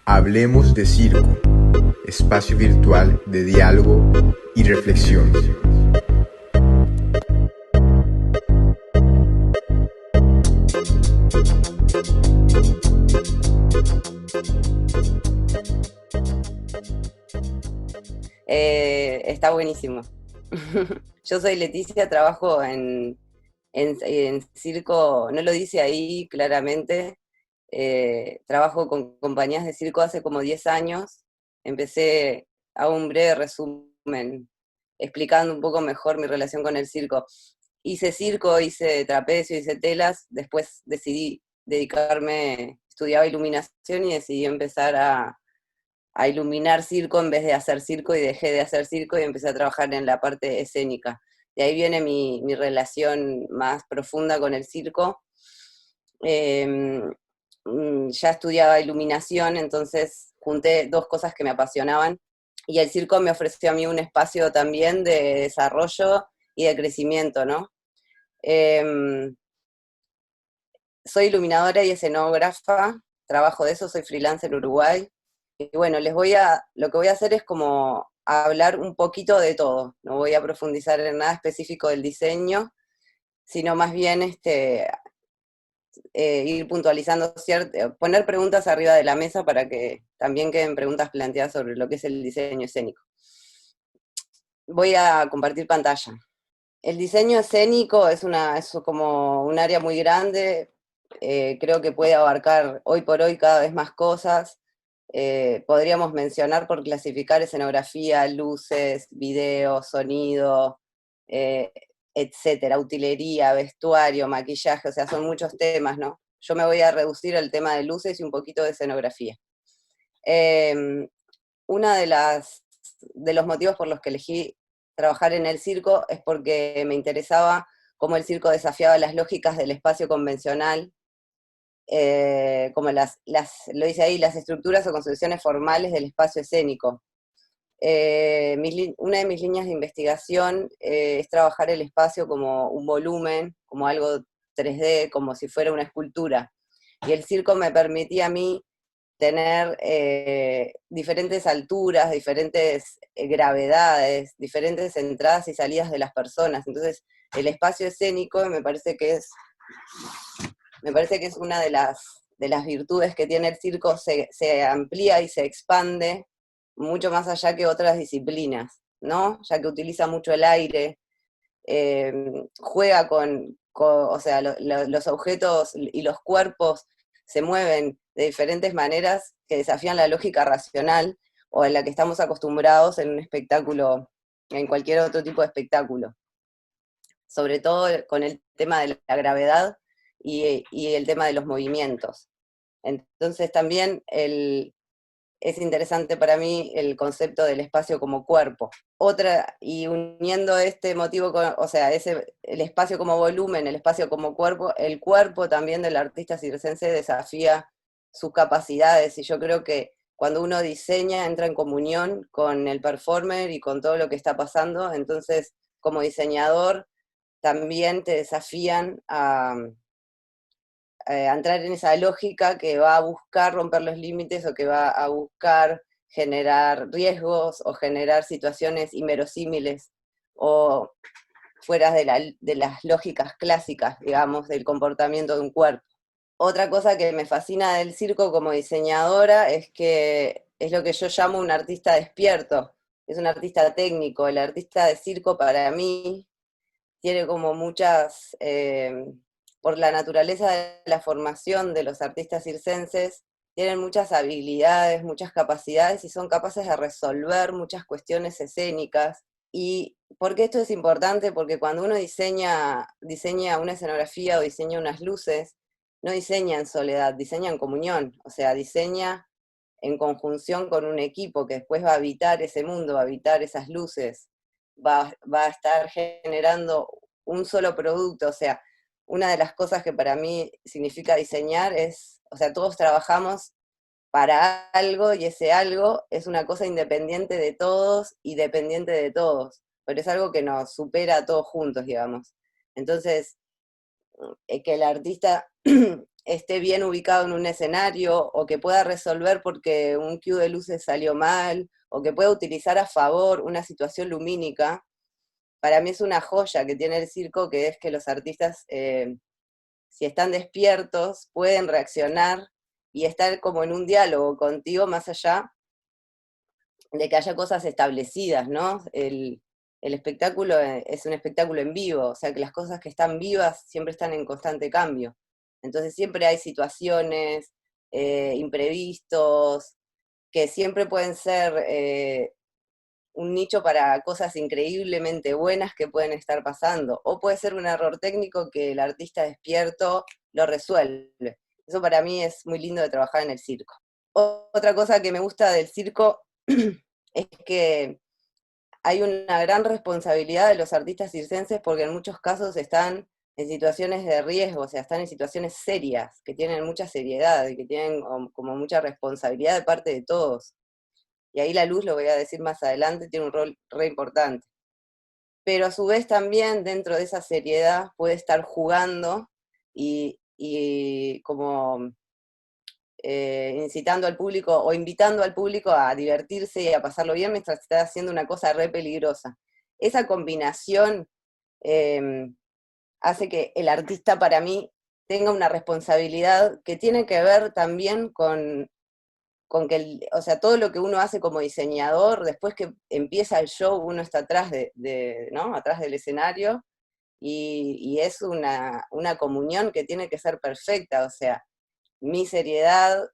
Hablemos de Circo, espacio virtual de diálogo y reflexión. Está buenísimo. Yo soy Leticia, trabajo en circo, no lo dice ahí claramente, trabajo con compañías de circo hace como 10 años. Empecé, hago un breve resumen, explicando un poco mejor mi relación con el circo. Hice circo, hice trapecio, hice telas, después decidí dedicarme, estudiaba iluminación y decidí empezar a iluminar circo en vez de hacer circo, y dejé de hacer circo y empecé a trabajar en la parte escénica. De ahí viene mi relación más profunda con el circo. Eh, ya estudiaba iluminación, entonces junté dos cosas que me apasionaban, y el circo me ofreció a mí un espacio también de desarrollo y de crecimiento, ¿no? Eh, Soy iluminadora y escenógrafa, trabajo de eso, soy freelance en Uruguay. Y bueno, lo que voy a hacer es como hablar un poquito de todo. No voy a profundizar en nada específico del diseño, sino más bien ir puntualizando, poner preguntas arriba de la mesa para que también queden preguntas planteadas sobre lo que es el diseño escénico. Voy a compartir pantalla. El diseño escénico es como un área muy grande. Creo que puede abarcar hoy por hoy cada vez más cosas. Podríamos mencionar por clasificar escenografía, luces, video, sonido, eh, etcétera, utilería, vestuario, maquillaje, o sea, son muchos temas, ¿no? Yo me voy a reducir al tema de luces y un poquito de escenografía. Eh, una de los motivos por los que elegí trabajar en el circo es porque me interesaba cómo el circo desafiaba las lógicas del espacio convencional, como lo dice ahí, las estructuras o construcciones formales del espacio escénico. Una de mis líneas de investigación es trabajar el espacio como un volumen, como algo 3D, como si fuera una escultura. Y el circo me permitía a mí tener diferentes alturas, diferentes gravedades, diferentes entradas y salidas de las personas. Entonces, el espacio escénico me parece que es una de las virtudes que tiene el circo. Se amplía y se expande mucho más allá que otras disciplinas, ¿no? Ya que utiliza mucho el aire, eh, juega o sea, los objetos y los cuerpos se mueven de diferentes maneras que desafían la lógica racional o en la que estamos acostumbrados en un espectáculo, en cualquier otro tipo de espectáculo. Sobre todo con el tema de la gravedad y el tema de los movimientos. Entonces también es interesante para mí el concepto del espacio como cuerpo. Y uniendo este motivo, o sea, el espacio como volumen, el espacio como cuerpo, el cuerpo también del artista circense desafía sus capacidades, y yo creo que cuando uno diseña entra en comunión con el performer y con todo lo que está pasando. Entonces como diseñador también te desafían a entrar en esa lógica que va a buscar romper los límites, o que va a buscar generar riesgos o generar situaciones inverosímiles o fuera de las lógicas clásicas, digamos, del comportamiento de un cuerpo. Otra cosa que me fascina del circo como diseñadora es que es lo que yo llamo un artista despierto, es un artista técnico. El artista de circo para mí tiene como por la naturaleza de la formación de los artistas circenses, tienen muchas habilidades, muchas capacidades, y son capaces de resolver muchas cuestiones escénicas. ¿Y por qué esto es importante? Porque cuando uno diseña una escenografía o diseña unas luces, no diseña en soledad, diseña en comunión, o sea, diseña en conjunción con un equipo que después va a habitar ese mundo, va a habitar esas luces, va a estar generando un solo producto. O sea, una de las cosas que para mí significa diseñar es, o sea, todos trabajamos para algo, y ese algo es una cosa independiente de todos y dependiente de todos, pero es algo que nos supera a todos juntos, digamos. Entonces, que el artista esté bien ubicado en un escenario, o que pueda resolver porque un cue de luces salió mal, o que pueda utilizar a favor una situación lumínica. Para mí es una joya que tiene el circo, que es que los artistas, si están despiertos, pueden reaccionar y estar como en un diálogo contigo, más allá de que haya cosas establecidas, ¿no? El espectáculo es un espectáculo en vivo, o sea que las cosas que están vivas siempre están en constante cambio. Entonces siempre hay situaciones, imprevistos, que siempre pueden ser un nicho para cosas increíblemente buenas que pueden estar pasando, o puede ser un error técnico que el artista despierto lo resuelve. Eso para mí es muy lindo de trabajar en el circo. Otra cosa que me gusta del circo es que hay una gran responsabilidad de los artistas circenses, porque en muchos casos están en situaciones de riesgo, o sea, están en situaciones serias, que tienen mucha seriedad y que tienen como mucha responsabilidad de parte de todos. Y ahí la luz, lo voy a decir más adelante, tiene un rol re importante. Pero a su vez también dentro de esa seriedad puede estar jugando y como incitando al público o invitando al público a divertirse y a pasarlo bien mientras está haciendo una cosa re peligrosa. Esa combinación eh, hace que el artista para mí tenga una responsabilidad que tiene que ver también con que, o sea, todo lo que uno hace como diseñador, después que empieza el show, uno está atrás ¿no? Atrás del escenario, y es una comunión que tiene que ser perfecta, o sea, mi seriedad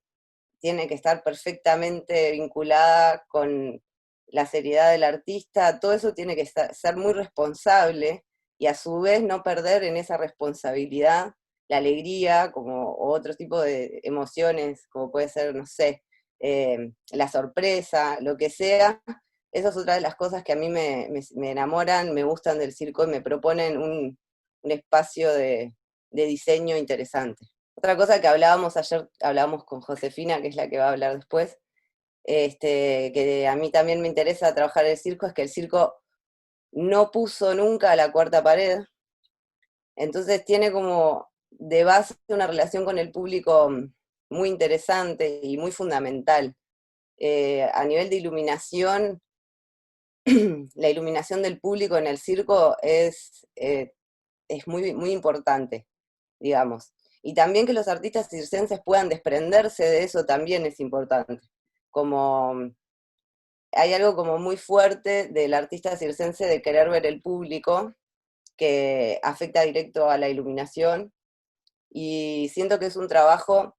tiene que estar perfectamente vinculada con la seriedad del artista, todo eso tiene que ser muy responsable, y a su vez no perder en esa responsabilidad la alegría, como otro tipo de emociones, como puede ser, no sé, la sorpresa, lo que sea. Esa es otra de las cosas que a mí me enamoran, me gustan del circo y me proponen un espacio de diseño interesante. Otra cosa que hablábamos ayer, hablábamos con Josefina, que es la que va a hablar después, que a mí también me interesa trabajar el circo, es que el circo no puso nunca la cuarta pared, entonces tiene como de base una relación con el público muy interesante y muy fundamental. A nivel de iluminación, la iluminación del público en el circo es muy, muy importante, digamos. Y también que los artistas circenses puedan desprenderse de eso también es importante. Como hay algo como muy fuerte del artista circense de querer ver el público, que afecta directo a la iluminación, y siento que es un trabajo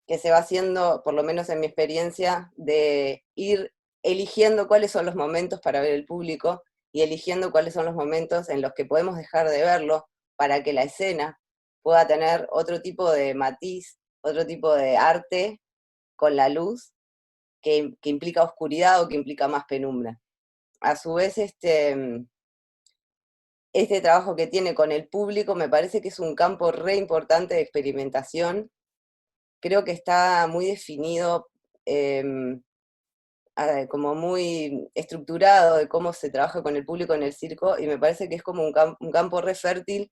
que se va haciendo, por lo menos en mi experiencia, de ir eligiendo cuáles son los momentos para ver el público y eligiendo cuáles son los momentos en los que podemos dejar de verlo para que la escena pueda tener otro tipo de matiz, otro tipo de arte con la luz que implica oscuridad o que implica más penumbra. A su vez, este trabajo que tiene con el público me parece que es un campo re importante de experimentación. Creo que está muy definido, como muy estructurado de cómo se trabaja con el público en el circo, y me parece que es como un campo re fértil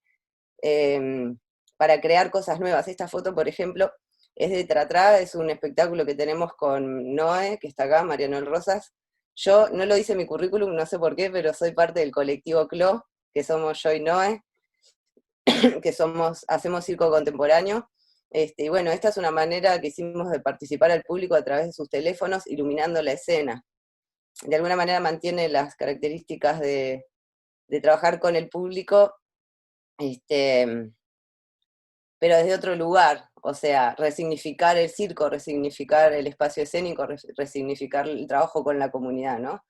para crear cosas nuevas. Esta foto, por ejemplo, es de Tratrá, es un espectáculo que tenemos con Noé, que está acá, Mariano Rosas. Yo no lo hice en mi currículum, no sé por qué, pero soy parte del colectivo CLO, que somos yo y Noé, que hacemos circo contemporáneo. Y bueno, esta es una manera que hicimos de participar al público a través de sus teléfonos, iluminando la escena. De alguna manera mantiene las características de trabajar con el público, pero desde otro lugar, o sea, resignificar el circo, resignificar el espacio escénico, resignificar el trabajo con la comunidad, ¿no?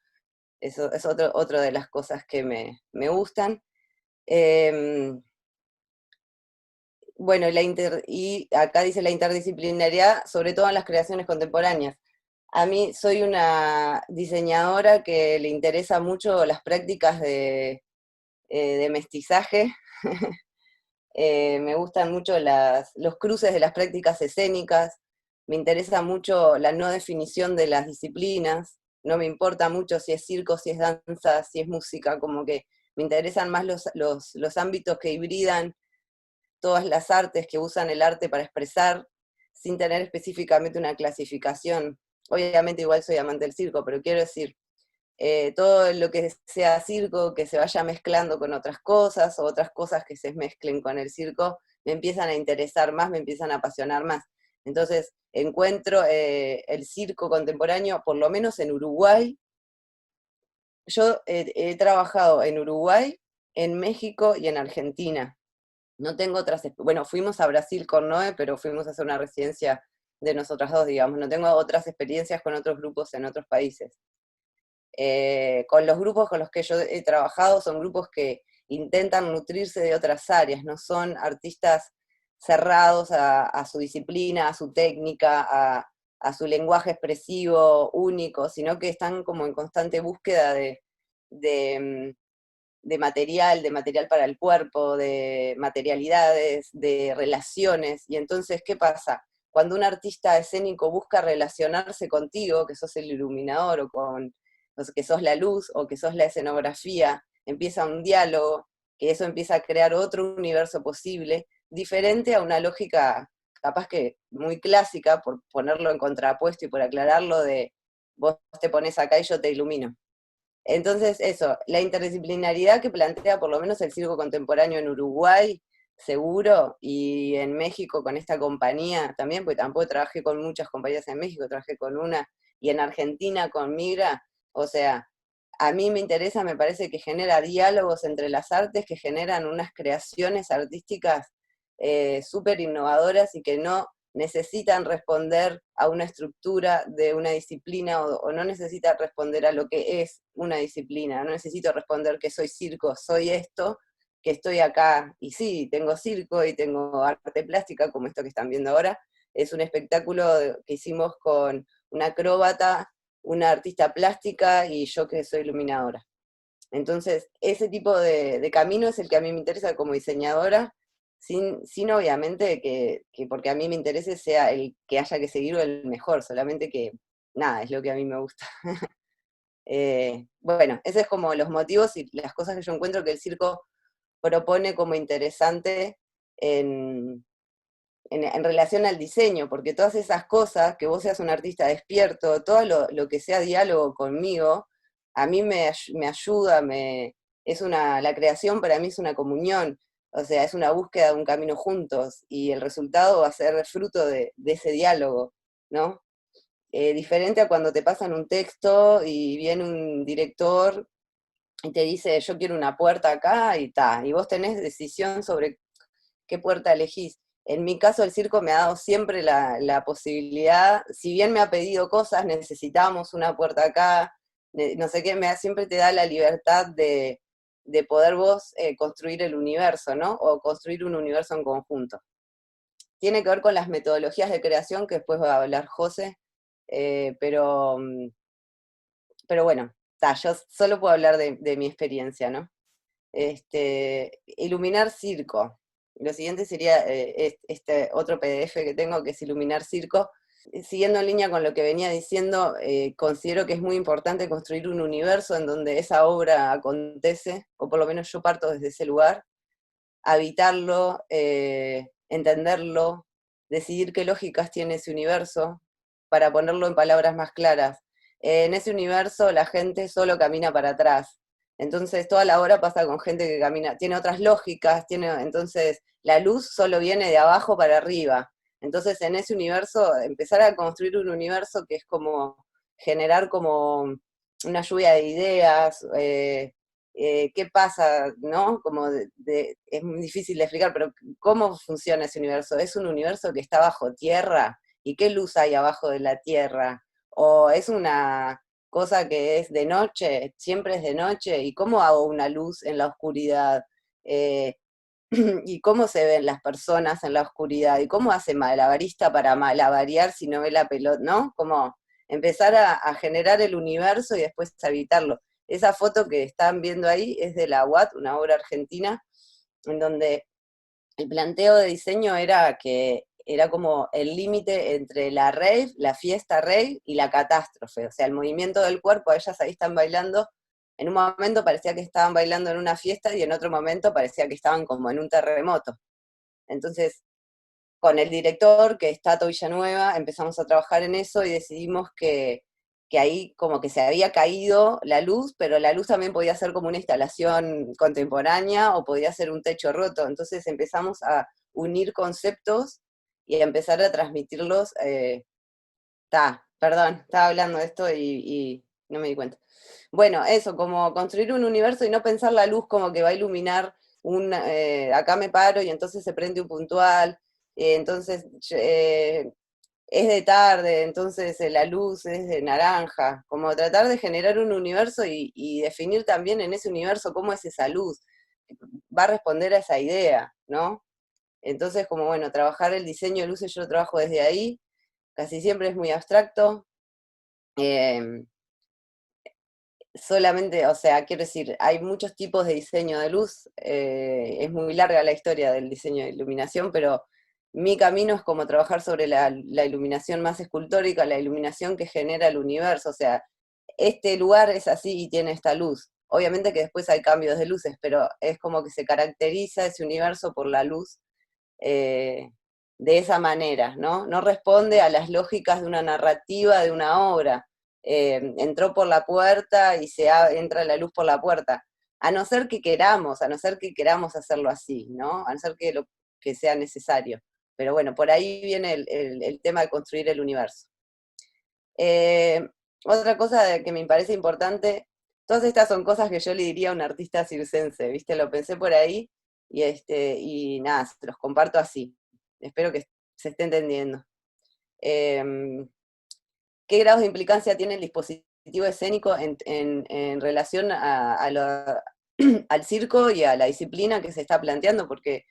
Eso es otro de las cosas que me gustan. Bueno, y acá dice la interdisciplinariedad, sobre todo en las creaciones contemporáneas. A mí soy una diseñadora que le interesa mucho las prácticas de mestizaje. Me gustan mucho los cruces de las prácticas escénicas, me interesa mucho la no definición de las disciplinas, no me importa mucho si es circo, si es danza, si es música, como que me interesan más los ámbitos que hibridan todas las artes que usan el arte para expresar sin tener específicamente una clasificación. Obviamente igual soy amante del circo, pero quiero decir, todo lo que sea circo, que se vaya mezclando con otras cosas, o otras cosas que se mezclen con el circo, me empiezan a interesar más, me empiezan a apasionar más. Entonces encuentro el circo contemporáneo, por lo menos en Uruguay. Yo he trabajado en Uruguay, en México y en Argentina. No tengo otras, bueno, fuimos a Brasil con Noé, pero fuimos a hacer una residencia de nosotras dos, digamos. No tengo otras experiencias con otros grupos en otros países. Con los grupos con los que yo he trabajado son grupos que intentan nutrirse de otras áreas, no son artistas cerrados a su disciplina, a su técnica, a su lenguaje expresivo único, sino que están como en constante búsqueda de, de material para el cuerpo, de materialidades, de relaciones. Y entonces, ¿qué pasa? Cuando un artista escénico busca relacionarse contigo, que sos el iluminador o con que sos la luz o que sos la escenografía, empieza un diálogo, que eso empieza a crear otro universo posible, diferente a una lógica capaz que muy clásica, por ponerlo en contrapuesto y por aclararlo, de vos te pones acá y yo te ilumino. Entonces, eso, la interdisciplinaridad que plantea por lo menos el circo contemporáneo en Uruguay, seguro, y en México con esta compañía también, porque tampoco trabajé con muchas compañías en México, trabajé con una, y en Argentina con Migra, o sea, a mí me interesa, me parece que genera diálogos entre las artes que generan unas creaciones artísticas súper innovadoras y que no necesitan responder a una estructura de una disciplina o no necesitan responder a lo que es una disciplina, no necesito responder que soy circo, soy esto, que estoy acá, y sí, tengo circo y tengo arte plástica, como esto que están viendo ahora, es un espectáculo que hicimos con una acróbata, una artista plástica y yo que soy iluminadora. Entonces, ese tipo de camino es el que a mí me interesa como diseñadora, sin obviamente que porque a mí me interese sea el que haya que seguir o el mejor, solamente que nada, es lo que a mí me gusta. Bueno, esos es como los motivos y las cosas que yo encuentro que el circo propone como interesante en, en relación al diseño, porque todas esas cosas, que vos seas un artista despierto, todo lo que sea diálogo conmigo, a mí me ayuda, es la creación para mí es una comunión, o sea, es una búsqueda de un camino juntos, y el resultado va a ser fruto de ese diálogo, ¿no? Diferente a cuando te pasan un texto y viene un director y te dice, yo quiero una puerta acá y ta, y vos tenés decisión sobre qué puerta elegís. En mi caso, el circo me ha dado siempre la posibilidad, si bien me ha pedido cosas, necesitamos una puerta acá, no sé qué, siempre te da la libertad de poder vos construir el universo, ¿no? O construir un universo en conjunto. Tiene que ver con las metodologías de creación, que después va a hablar José, pero bueno, yo solo puedo hablar de mi experiencia, ¿no? Iluminar circo. Lo siguiente sería este otro PDF que tengo, que es Iluminar circo. Siguiendo en línea con lo que venía diciendo, considero que es muy importante construir un universo en donde esa obra acontece, o por lo menos yo parto desde ese lugar, habitarlo, entenderlo, decidir qué lógicas tiene ese universo, para ponerlo en palabras más claras. En ese universo la gente solo camina para atrás. Entonces toda la obra pasa con gente que camina, tiene otras lógicas, entonces la luz solo viene de abajo para arriba. Entonces en ese universo, empezar a construir un universo que es como generar como una lluvia de ideas, qué pasa, ¿no? Es muy difícil de explicar, pero ¿cómo funciona ese universo? ¿Es un universo que está bajo tierra? ¿Y qué luz hay abajo de la tierra? ¿O es una cosa que es de noche, siempre es de noche? ¿Y cómo hago una luz en la oscuridad? Eh, ¿Y cómo se ven las personas en la oscuridad? ¿Y cómo hace malabarista para malabarear si no ve la pelota? ¿No? Como empezar a generar el universo y después habitarlo. Esa foto que están viendo ahí es de la UAT, una obra argentina, en donde el planteo de diseño era que era como el límite entre la rave, la fiesta rave y la catástrofe, o sea, el movimiento del cuerpo, ellas ahí están bailando, en un momento parecía que estaban bailando en una fiesta y en otro momento parecía que estaban como en un terremoto. Entonces, con el director, que es Tato Villanueva, empezamos a trabajar en eso y decidimos que ahí como que se había caído la luz, pero la luz también podía ser como una instalación contemporánea o podía ser un techo roto. Entonces empezamos a unir conceptos y a empezar a transmitirlos. Perdón, estaba hablando de esto y no me di cuenta. Bueno, eso, como construir un universo y no pensar la luz como que va a iluminar acá me paro y entonces se prende un puntual, entonces es de tarde, entonces la luz es de naranja, como tratar de generar un universo y definir también en ese universo cómo es esa luz, va a responder a esa idea, ¿no? Entonces, como bueno, trabajar el diseño de luces yo lo trabajo desde ahí, casi siempre es muy abstracto, eh, solamente, o sea, quiero decir, hay muchos tipos de diseño de luz, es muy larga la historia del diseño de iluminación, pero mi camino es como trabajar sobre la iluminación más escultórica, la iluminación que genera el universo, o sea, este lugar es así y tiene esta luz. Obviamente que después hay cambios de luces, pero es como que se caracteriza ese universo por la luz eh, de esa manera, ¿no? No responde a las lógicas de una narrativa, de una obra. Entró por la puerta y entra la luz por la puerta. A no ser que queramos, a no ser que queramos hacerlo así, ¿no? A no ser que sea necesario. Pero bueno, por ahí viene el tema de construir el universo. Eh, Otra cosa que me parece importante, todas estas son cosas que yo le diría a un artista circense, ¿viste? Lo pensé por ahí y nada, se los comparto así. Espero que se esté entendiendo. ¿Qué grados de implicancia tiene el dispositivo escénico en relación al circo y a la disciplina que se está planteando? Porque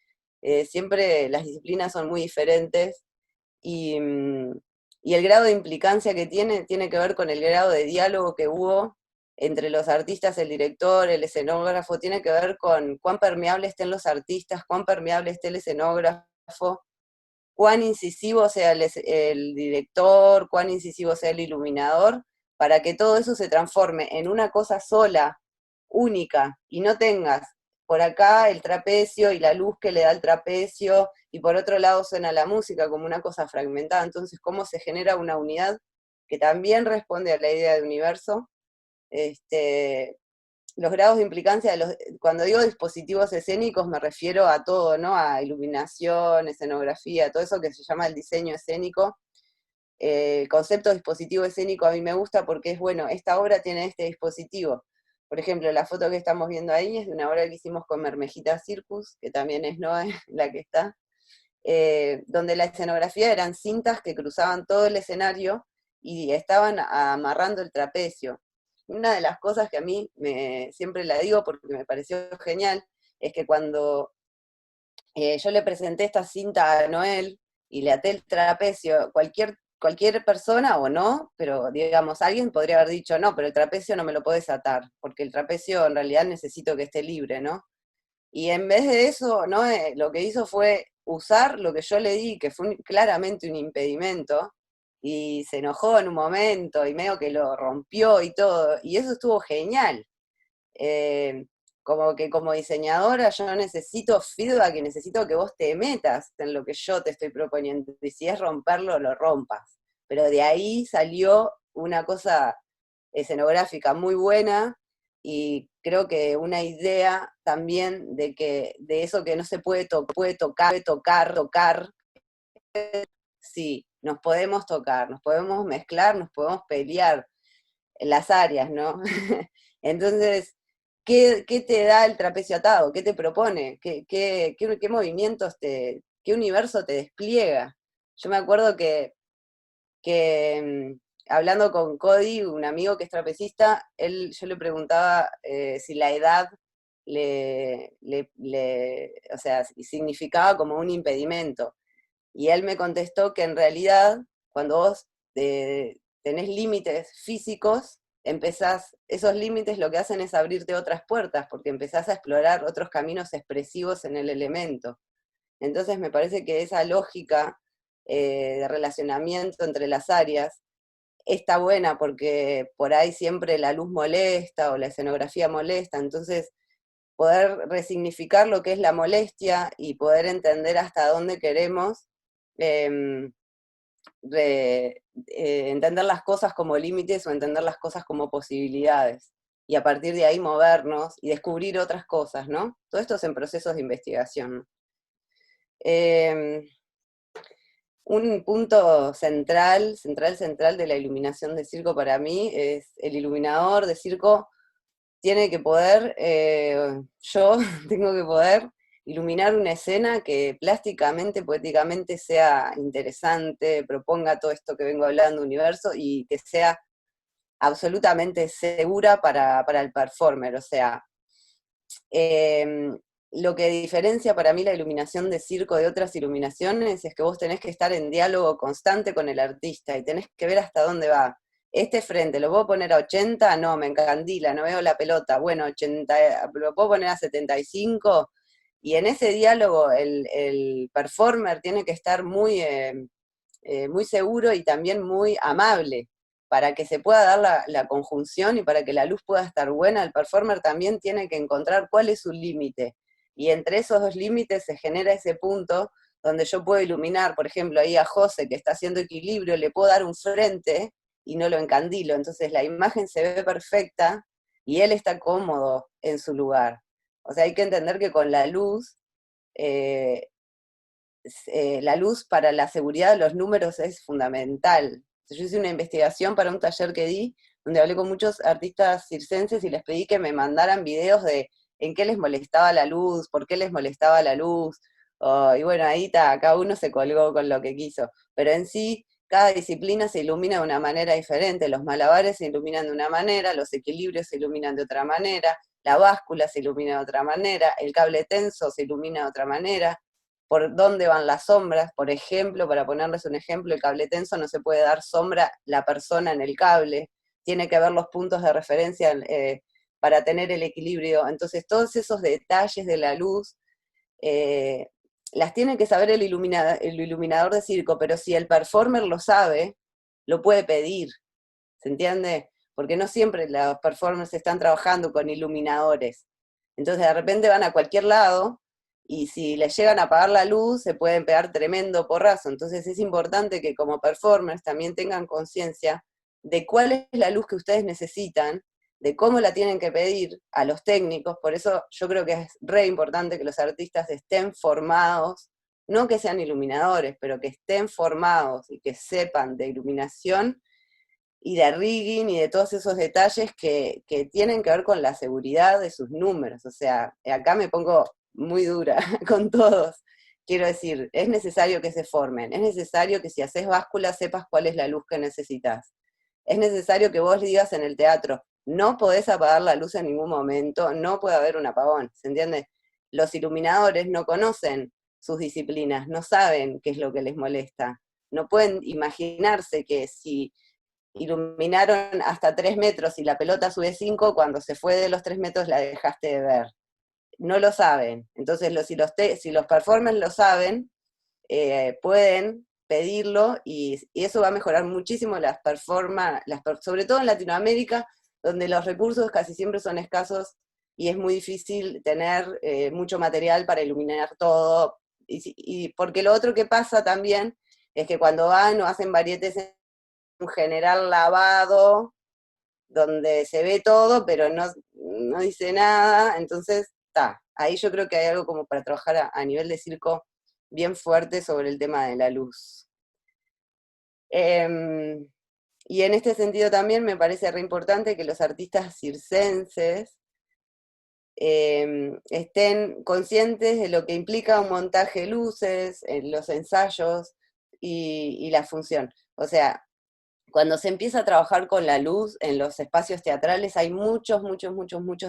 siempre las disciplinas son muy diferentes y, y el grado de implicancia que tiene que ver con el grado de diálogo que hubo entre los artistas, el director, el escenógrafo, tiene que ver con cuán permeable estén los artistas, cuán permeable esté el escenógrafo, cuán incisivo sea el director, cuán incisivo sea el iluminador, para que todo eso se transforme en una cosa sola, única, y no tengas por acá el trapecio y la luz que le da el trapecio, y por otro lado suena la música como una cosa fragmentada. Entonces, ¿cómo se genera una unidad que también responde a la idea de universo? Este, los grados de implicancia cuando digo dispositivos escénicos me refiero a todo, ¿no? A iluminación, escenografía, todo eso que se llama el diseño escénico. El concepto de dispositivo escénico a mí me gusta porque es, bueno, esta obra tiene este dispositivo. Por ejemplo, la foto que estamos viendo ahí es de una obra que hicimos con Mermejita Circus, que también es Noé la que está, donde la escenografía eran cintas que cruzaban todo el escenario y estaban amarrando el trapecio. Una de las cosas que a mí siempre la digo porque me pareció genial, es que cuando yo le presenté esta cinta a Noel y le até el trapecio, cualquier persona o no, pero digamos, alguien podría haber dicho, no, pero el trapecio no me lo podés atar, porque el trapecio en realidad necesito que esté libre, ¿no? Y en vez de eso, ¿no? Lo que hizo fue usar lo que yo le di, que fue claramente un impedimento, y se enojó en un momento, y medio que lo rompió y todo, y eso estuvo genial. Eh, Como que como diseñadora yo necesito feedback y necesito que vos te metas en lo que yo te estoy proponiendo, y si es romperlo, lo rompas. Pero de ahí salió una cosa escenográfica muy buena, y creo que una idea también de eso que no se puede tocar, sí, nos podemos tocar, nos podemos mezclar, nos podemos pelear en las áreas, ¿no? Entonces, ¿qué te da el trapecio atado? ¿Qué te propone? ¿Qué movimientos qué universo te despliega? Yo me acuerdo que hablando con Cody, un amigo que es trapecista, yo le preguntaba si la edad o sea, significaba como un impedimento. Y él me contestó que en realidad, cuando vos tenés límites físicos, esos límites lo que hacen es abrirte otras puertas, porque empezás a explorar otros caminos expresivos en el elemento. Entonces me parece que esa lógica de relacionamiento entre las áreas está buena, porque por ahí siempre la luz molesta o la escenografía molesta, entonces poder resignificar lo que es la molestia y poder entender hasta dónde queremos em, entender las cosas como límites o entender las cosas como posibilidades. Y a partir de ahí movernos y descubrir otras cosas, ¿no? Todo esto es en procesos de investigación. Un punto central de la iluminación de circo para mí es el iluminador de circo tiene que poder, yo tengo que poder iluminar una escena que plásticamente, poéticamente sea interesante, proponga todo esto que vengo hablando, universo, y que sea absolutamente segura para el performer. O sea, lo que diferencia para mí la iluminación de circo de otras iluminaciones es que vos tenés que estar en diálogo constante con el artista y tenés que ver hasta dónde va. Este frente, ¿lo puedo poner a 80? No, me encandila, no veo la pelota. Bueno, 80, ¿lo puedo poner a 75? Y en ese diálogo el performer tiene que estar muy seguro y también muy amable para que se pueda dar la conjunción y para que la luz pueda estar buena. El performer también tiene que encontrar cuál es su límite. Y entre esos dos límites se genera ese punto donde yo puedo iluminar, por ejemplo, ahí a José que está haciendo equilibrio, le puedo dar un frente y no lo encandilo. Entonces la imagen se ve perfecta y él está cómodo en su lugar. O sea, hay que entender que con eh, la luz para la seguridad de los números es fundamental. Yo hice una investigación para un taller que di, donde hablé con muchos artistas circenses y les pedí que me mandaran videos de en qué les molestaba la luz, por qué les molestaba la luz, y bueno, ahí está, cada uno se colgó con lo que quiso, pero en sí, cada disciplina se ilumina de una manera diferente, los malabares se iluminan de una manera, los equilibrios se iluminan de otra manera, la báscula se ilumina de otra manera, el cable tenso se ilumina de otra manera, por dónde van las sombras. Por ejemplo, para ponerles un ejemplo, el cable tenso no se puede dar sombra la persona en el cable, tiene que haber los puntos de referencia para tener el equilibrio. Entonces, todos esos detalles de la luz las tiene que saber el iluminador de circo, pero si el performer lo sabe, lo puede pedir, ¿se entiende? Porque no siempre los performers están trabajando con iluminadores. Entonces de repente van a cualquier lado y si les llegan a apagar la luz se pueden pegar tremendo porrazo. Entonces es importante que como performers también tengan conciencia de cuál es la luz que ustedes necesitan, de cómo la tienen que pedir a los técnicos. Por eso yo creo que es re importante que los artistas estén formados, no que sean iluminadores, pero que estén formados y que sepan de iluminación y de rigging y de todos esos detalles que tienen que ver con la seguridad de sus números. O sea, acá me pongo muy dura con todos. Quiero decir, es necesario que se formen, es necesario que si haces báscula sepas cuál es la luz que necesitas. Es necesario que vos digas en el teatro, no podés apagar la luz en ningún momento, no puede haber un apagón, ¿se entiende? Los iluminadores no conocen sus disciplinas, no saben qué es lo que les molesta. No pueden imaginarse que si iluminaron hasta 3 metros y la pelota sube 5, cuando se fue de los 3 metros la dejaste de ver. No lo saben. Entonces, si los performers lo saben, pueden pedirlo y eso va a mejorar muchísimo las performances, sobre todo en Latinoamérica, donde los recursos casi siempre son escasos y es muy difícil tener mucho material para iluminar todo. Y porque lo otro que pasa también es que cuando van o hacen varietés un general lavado, donde se ve todo, pero no dice nada, entonces, está, ahí yo creo que hay algo como para trabajar a nivel de circo bien fuerte sobre el tema de la luz. Y en este sentido también me parece re importante que los artistas circenses estén conscientes de lo que implica un montaje de luces, en los ensayos y la función. O sea, cuando se empieza a trabajar con la luz en los espacios teatrales hay muchos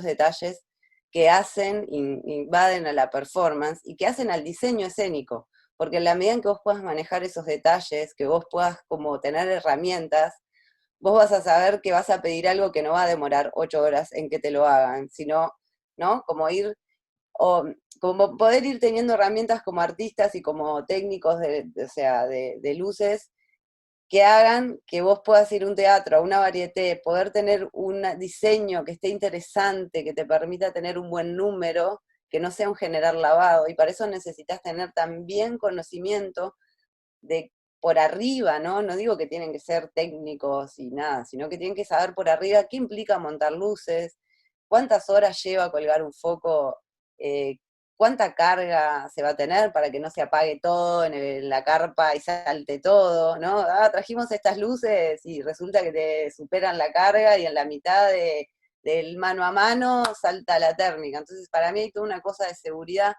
detalles que invaden a la performance y que hacen al diseño escénico, porque en la medida en que vos puedas manejar esos detalles, que vos puedas como tener herramientas, vos vas a saber que vas a pedir algo que no va a demorar 8 horas en que te lo hagan, sino, ¿no? O como poder ir teniendo herramientas como artistas y como técnicos o sea, de luces, que hagan que vos puedas ir a un teatro, a una varieté, poder tener un diseño que esté interesante, que te permita tener un buen número, que no sea un general lavado, y para eso necesitas tener también conocimiento de por arriba, ¿no? No digo que tienen que ser técnicos y nada, sino que tienen que saber por arriba qué implica montar luces, cuántas horas lleva colgar un foco, eh, cuánta carga se va a tener para que no se apague todo en la carpa y salte todo, ¿no? Ah, trajimos estas luces y resulta que te superan la carga y en la mitad del mano a mano salta la térmica. Entonces, para mí hay toda una cosa de seguridad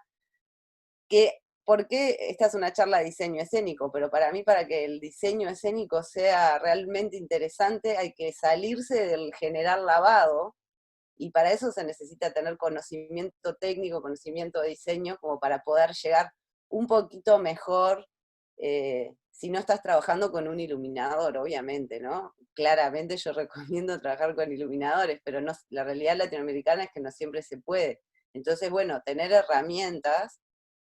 que, porque esta es una charla de diseño escénico, pero para mí, para que el diseño escénico sea realmente interesante, hay que salirse del general lavado, y para eso se necesita tener conocimiento técnico, conocimiento de diseño, como para poder llegar un poquito mejor, si no estás trabajando con un iluminador, obviamente, ¿no? Claramente yo recomiendo trabajar con iluminadores, pero no, la realidad latinoamericana es que no siempre se puede. Entonces, bueno, tener herramientas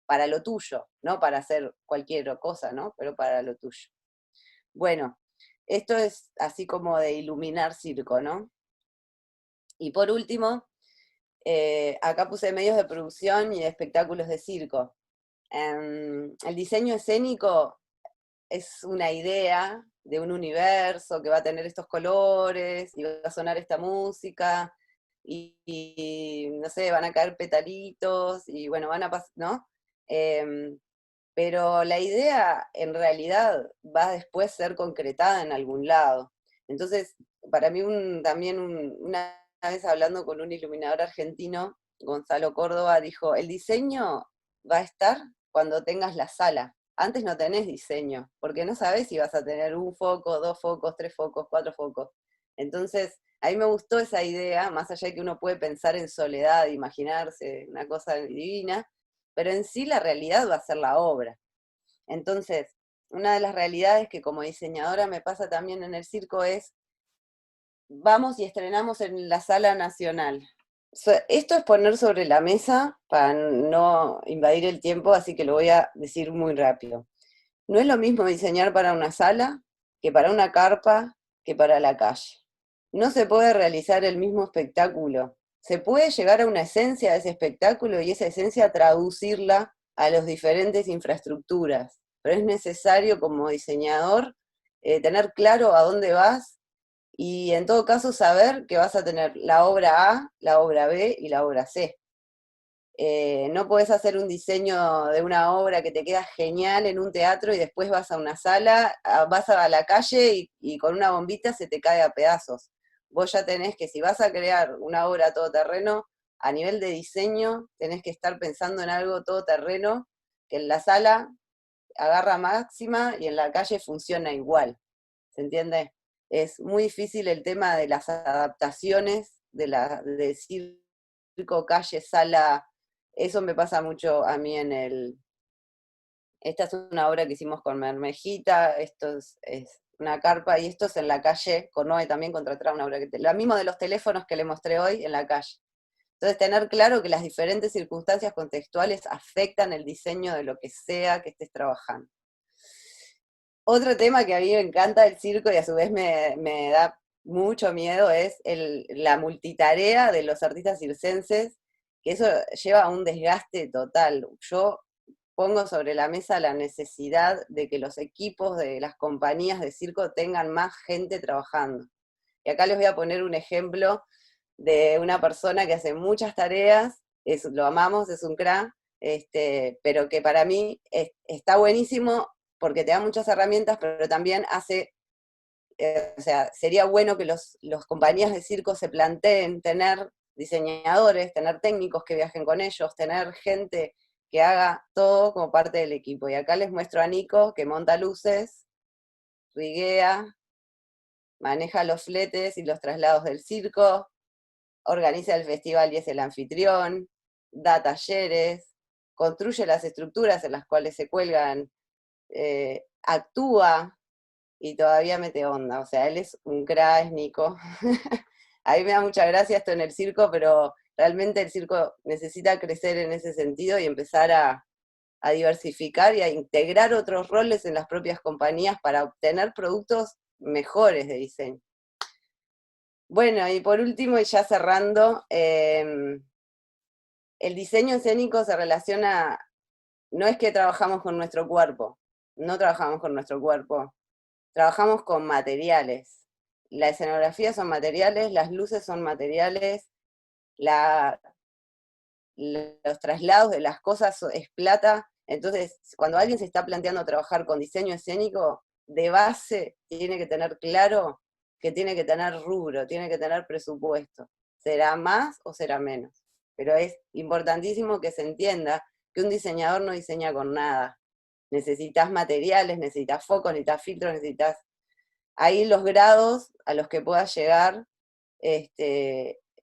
para lo tuyo, no para hacer cualquier cosa, ¿no? Pero para lo tuyo. Bueno, esto es así como de iluminar circo, ¿no? Y por último, acá puse medios de producción y de espectáculos de circo. El diseño escénico es una idea de un universo que va a tener estos colores y va a sonar esta música y no sé, van a caer petalitos y bueno, van a pasar, ¿no? Em, pero la idea en realidad va a después ser concretada en algún lado. Entonces, para mí también una vez hablando con un iluminador argentino, Gonzalo Córdoba, dijo, el diseño va a estar cuando tengas la sala. Antes no tenés diseño, porque no sabés si vas a tener un foco, dos focos, tres focos, cuatro focos. Entonces, a mí me gustó esa idea, más allá de que uno puede pensar en soledad, imaginarse una cosa divina, pero en sí la realidad va a ser la obra. Entonces, una de las realidades que como diseñadora me pasa también en el circo es, vamos y estrenamos en la Sala Nacional. Esto es poner sobre la mesa para no invadir el tiempo, así que lo voy a decir muy rápido. No es lo mismo diseñar para una sala que para una carpa que para la calle. No se puede realizar el mismo espectáculo. Se puede llegar a una esencia de ese espectáculo y esa esencia traducirla a las diferentes infraestructuras. Pero es necesario como diseñador tener claro a dónde vas y en todo caso saber que vas a tener la obra A, la obra B y la obra C. No podés hacer un diseño de una obra que te queda genial en un teatro y después vas a una sala, vas a la calle y con una bombita se te cae a pedazos. Vos ya tenés que, si vas a crear una obra todoterreno, a nivel de diseño, tenés que estar pensando en algo todoterreno, que en la sala agarra máxima y en la calle funciona igual. ¿Se entiende? Es muy difícil el tema de las adaptaciones de circo, calle, sala. Eso me pasa mucho a mí en el... Esta es una obra que hicimos con Mermejita, esto es una carpa, y esto es en la calle, con Noé también contratar una obra que... Lo mismo de los teléfonos que le mostré hoy en la calle. Entonces, tener claro que las diferentes circunstancias contextuales afectan el diseño de lo que sea que estés trabajando. Otro tema que a mí me encanta del circo y a su vez me da mucho miedo es la multitarea de los artistas circenses, que eso lleva a un desgaste total. Yo pongo sobre la mesa la necesidad de que los equipos de las compañías de circo tengan más gente trabajando. Y acá les voy a poner un ejemplo de una persona que hace muchas tareas, lo amamos, es un crack, pero que para mí está buenísimo porque te da muchas herramientas, pero también hace, o sea, sería bueno que los compañías de circo se planteen tener diseñadores, tener técnicos que viajen con ellos, tener gente que haga todo como parte del equipo. Y acá les muestro a Nico, que monta luces, riguea, maneja los fletes y los traslados del circo, organiza el festival y es el anfitrión, da talleres, construye las estructuras en las cuales se cuelgan, actúa y todavía mete onda. O sea, él es un crack, es Nico. A mí me da mucha gracia esto en el circo, pero realmente el circo necesita crecer en ese sentido y empezar a diversificar y a integrar otros roles en las propias compañías para obtener productos mejores de diseño. Bueno, y por último, y ya cerrando, el diseño escénico se relaciona, no es que trabajamos con nuestro cuerpo, no trabajamos con nuestro cuerpo, trabajamos con materiales. La escenografía son materiales, las luces son materiales, los traslados de las cosas es plata. Entonces, cuando alguien se está planteando trabajar con diseño escénico, de base tiene que tener claro que tiene que tener rubro, tiene que tener presupuesto. ¿Será más o será menos? Pero es importantísimo que se entienda que un diseñador no diseña con nada. Necesitas materiales, necesitas focos, necesitas filtros, necesitas... Ahí los grados a los que puedas llegar,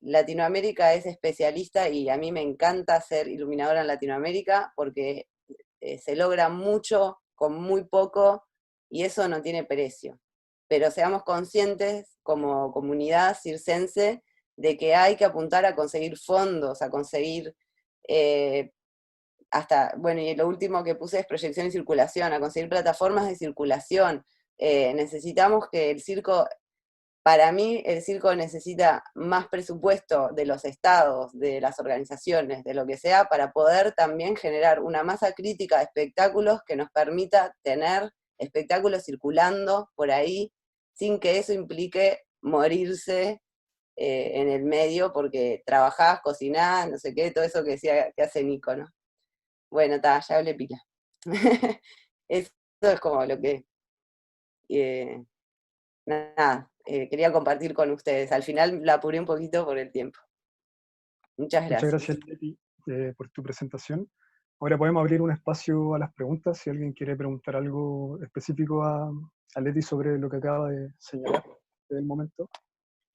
Latinoamérica es especialista y a mí me encanta ser iluminadora en Latinoamérica porque se logra mucho con muy poco y eso no tiene precio. Pero seamos conscientes como comunidad circense de que hay que apuntar a conseguir fondos, a conseguir bueno, y lo último que puse es proyección y circulación, a conseguir plataformas de circulación. Necesitamos que el circo, para mí el circo necesita más presupuesto de los estados, de las organizaciones, de lo que sea, para poder también generar una masa crítica de espectáculos que nos permita tener espectáculos circulando por ahí, sin que eso implique morirse en el medio, porque trabajás, cocinás, no sé qué, todo eso que decía que hace Nico, ¿no? Bueno, ya hablé pila. Eso es como lo que... nada, quería compartir con ustedes. Al final la apuré un poquito por el tiempo. Muchas Muchas gracias. gracias, Leti, por tu presentación. Ahora podemos abrir un espacio a las preguntas, si alguien quiere preguntar algo específico a Leti sobre lo que acaba de señalar del momento.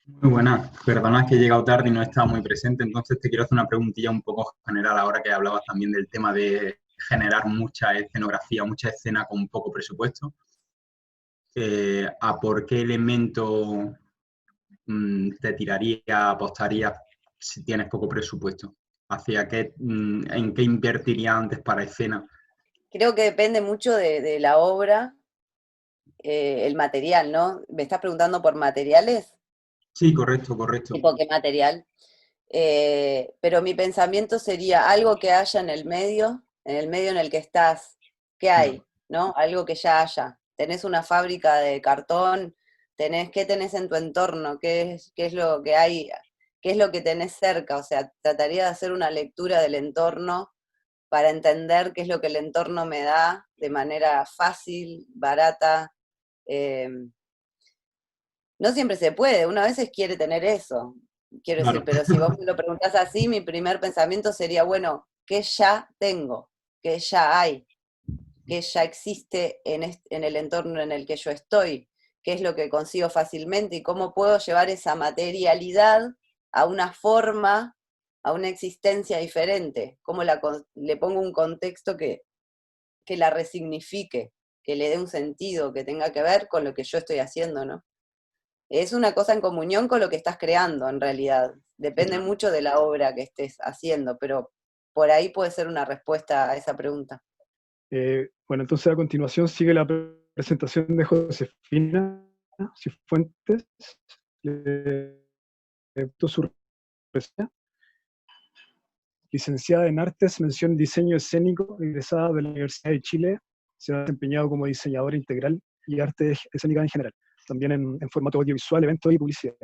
Muy buena, perdona que he llegado tarde y no he estado muy presente, entonces te quiero hacer una preguntilla un poco general ahora que hablabas también del tema de generar mucha escenografía, mucha escena con poco presupuesto. ¿A por qué elemento te tiraría, apostarías si tienes poco presupuesto? ¿Hacia qué, en qué invertiría antes para escena? Creo que depende mucho de la obra, el material, ¿no? ¿Me estás preguntando por materiales? Sí, correcto, correcto. ¿Tipo qué material? Pero mi pensamiento sería algo que haya en el medio en el que estás, ¿qué hay? ¿No? Algo que ya haya. Tenés una fábrica de cartón, ¿qué tenés en tu entorno? ¿Qué es lo que hay? ¿Qué es lo que tenés cerca? O sea, trataría de hacer una lectura del entorno para entender qué es lo que el entorno me da de manera fácil, barata. No siempre se puede, uno a veces quiere tener eso, quiero decir, pero si vos me lo preguntás así, mi primer pensamiento sería, bueno, ¿qué ya tengo? ¿Qué ya hay? ¿Qué ya existe en el entorno en el que yo estoy? ¿Qué es lo que consigo fácilmente? ¿Y cómo puedo llevar esa materialidad a una forma, a una existencia diferente? ¿Cómo le pongo un contexto que la resignifique, que le dé un sentido, que tenga que ver con lo que yo estoy haciendo, ¿no? Es una cosa en comunión con lo que estás creando, en realidad. Depende mucho de la obra que estés haciendo, pero por ahí puede ser una respuesta a esa pregunta. Bueno, entonces a continuación sigue la presentación de Josefina Cifuentes, su reseña. Licenciada en Artes, mención en Diseño Escénico, egresada de la Universidad de Chile, se ha desempeñado como diseñadora integral y arte escénica en general, también en formato audiovisual, eventos y publicidad.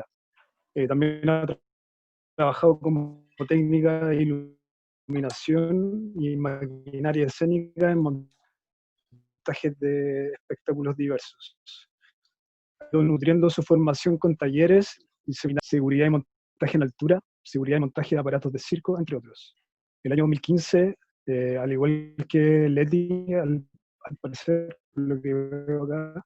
También ha trabajado como técnica de iluminación y maquinaria escénica en montajes de espectáculos diversos, nutriendo su formación con talleres y seguridad y montaje en altura, seguridad y montaje de aparatos de circo, entre otros. El año 2015, al igual que Leti, al parecer, lo que veo acá,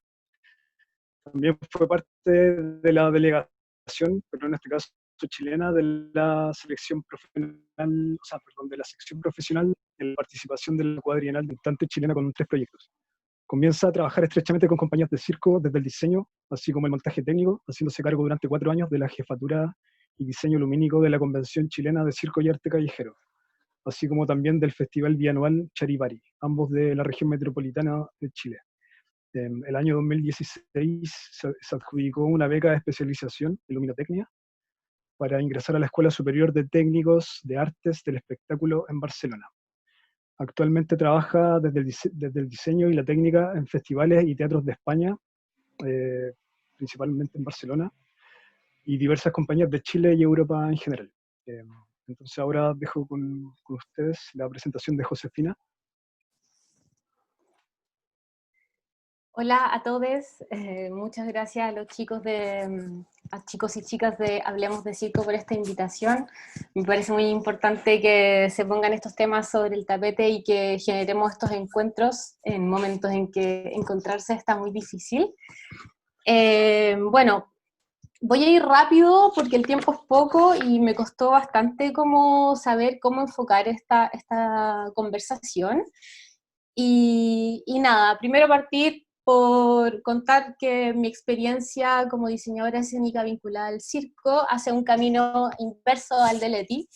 también fue parte de la delegación, pero en este caso chilena, de la selección profesional, o sea, perdón, de la sección profesional en la participación de la cuadrienal debutante chilena con 3 proyectos. Comienza a trabajar estrechamente con compañías de circo desde el diseño, así como el montaje técnico, haciéndose cargo durante 4 años de la jefatura y diseño lumínico de la Convención Chilena de Circo y Arte Callejero. así como también del Festival Bianual Charivari, ambos de la región metropolitana de Chile. En el año 2016 se adjudicó una beca de especialización en luminotecnia para ingresar a la Escuela Superior de Técnicos de Artes del Espectáculo en Barcelona. Actualmente trabaja desde el diseño y la técnica en festivales y teatros de España, principalmente en Barcelona, y diversas compañías de Chile y Europa en general. Entonces ahora dejo con ustedes la presentación de Josefina. Hola a todos, muchas gracias a los chicos a chicos y chicas de Hablemos de Circo por esta invitación. Me parece muy importante que se pongan estos temas sobre el tapete y que generemos estos encuentros en momentos en que encontrarse está muy difícil. Bueno, voy a ir rápido porque el tiempo es poco y me costó bastante como saber cómo enfocar esta conversación. Y nada, primero partir por contar que mi experiencia como diseñadora escénica vinculada al circo hace un camino inverso al de Leti.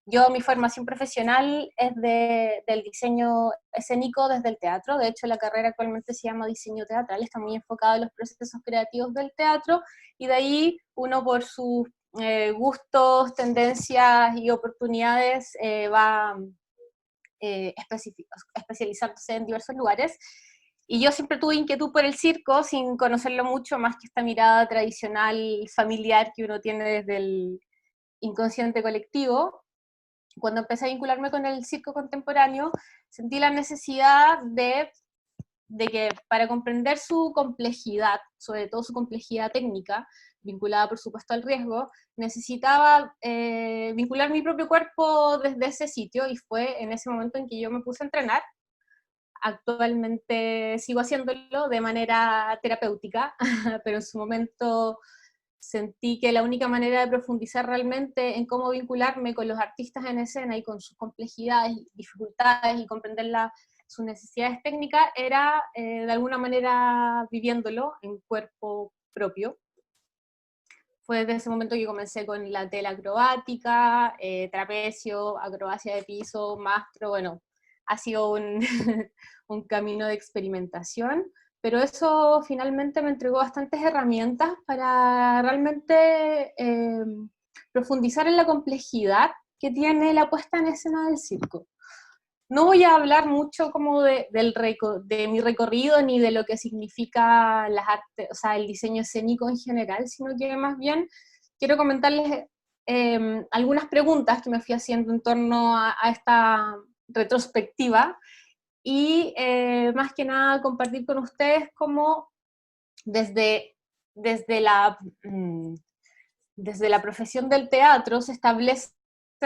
Yo, mi formación profesional es del diseño escénico desde el teatro. De hecho, la carrera actualmente se llama diseño teatral, está muy enfocado en los procesos creativos del teatro, y de ahí uno por sus gustos, tendencias y oportunidades va especializándose en diversos lugares. Y yo siempre tuve inquietud por el circo, sin conocerlo mucho, más que esta mirada tradicional, familiar que uno tiene desde el inconsciente colectivo. Cuando empecé a vincularme con el circo contemporáneo, sentí la necesidad de que para comprender su complejidad, sobre todo su complejidad técnica, vinculada por supuesto al riesgo, necesitaba vincular mi propio cuerpo desde ese sitio, y fue en ese momento en que yo me puse a entrenar. Actualmente sigo haciéndolo de manera terapéutica, pero en su momento sentí que la única manera de profundizar realmente en cómo vincularme con los artistas en escena y con sus complejidades, dificultades y comprender sus necesidades técnicas era de alguna manera viviéndolo en cuerpo propio. Fue desde ese momento que comencé con la tela acrobática, trapecio, acrobacia de piso, mastro. Bueno, ha sido un camino de experimentación, pero eso finalmente me entregó bastantes herramientas para realmente profundizar en la complejidad que tiene la puesta en escena del circo. No voy a hablar mucho como de mi recorrido ni de lo que significa las artes, o sea, el diseño escénico en general, sino que más bien quiero comentarles algunas preguntas que me fui haciendo en torno a esta retrospectiva, y más que nada compartir con ustedes cómo desde la profesión del teatro se establecen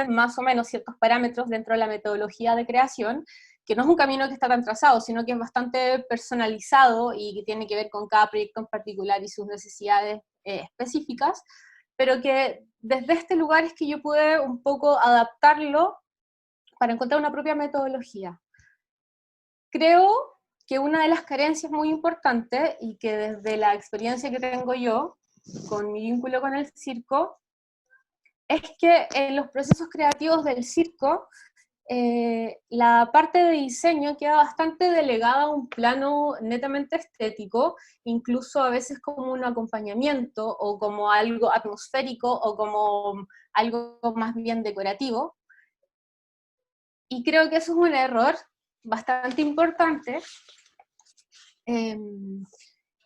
más o menos ciertos parámetros dentro de la metodología de creación, que no es un camino que está tan trazado, sino que es bastante personalizado y que tiene que ver con cada proyecto en particular y sus necesidades específicas, pero que desde este lugar es que yo pude un poco adaptarlo para encontrar una propia metodología. Creo que una de las carencias muy importantes, y que desde la experiencia que tengo yo con mi vínculo con el circo, es que en los procesos creativos del circo, la parte de diseño queda bastante delegada a un plano netamente estético, incluso a veces como un acompañamiento, o como algo atmosférico, o como algo más bien decorativo. Y creo que eso es un error bastante importante,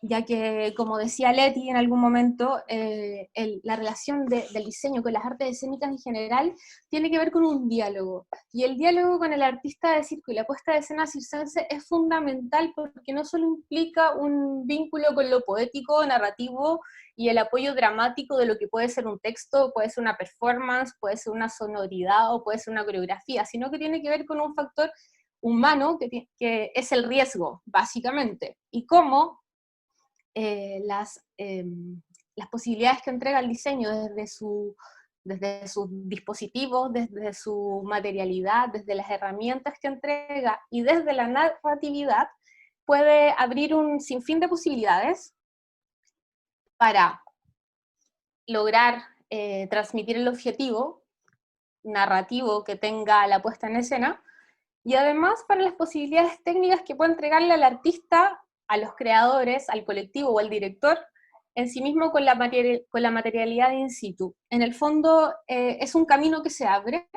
ya que, como decía Leti en algún momento, la relación del diseño con las artes escénicas en general tiene que ver con un diálogo, y el diálogo con el artista de circo y la puesta de escena circense es fundamental, porque no solo implica un vínculo con lo poético, narrativo, y el apoyo dramático de lo que puede ser un texto, puede ser una performance, puede ser una sonoridad, o puede ser una coreografía, sino que tiene que ver con un factor humano que es el riesgo, básicamente, y cómo las posibilidades que entrega el diseño desde sus dispositivos, desde su materialidad, desde las herramientas que entrega y desde la narratividad, puede abrir un sinfín de posibilidades para lograr transmitir el objetivo narrativo que tenga la puesta en escena, y además para las posibilidades técnicas que puede entregarle al artista, a los creadores, al colectivo o al director, en sí mismo con la materialidad in situ. En el fondo es un camino que se abre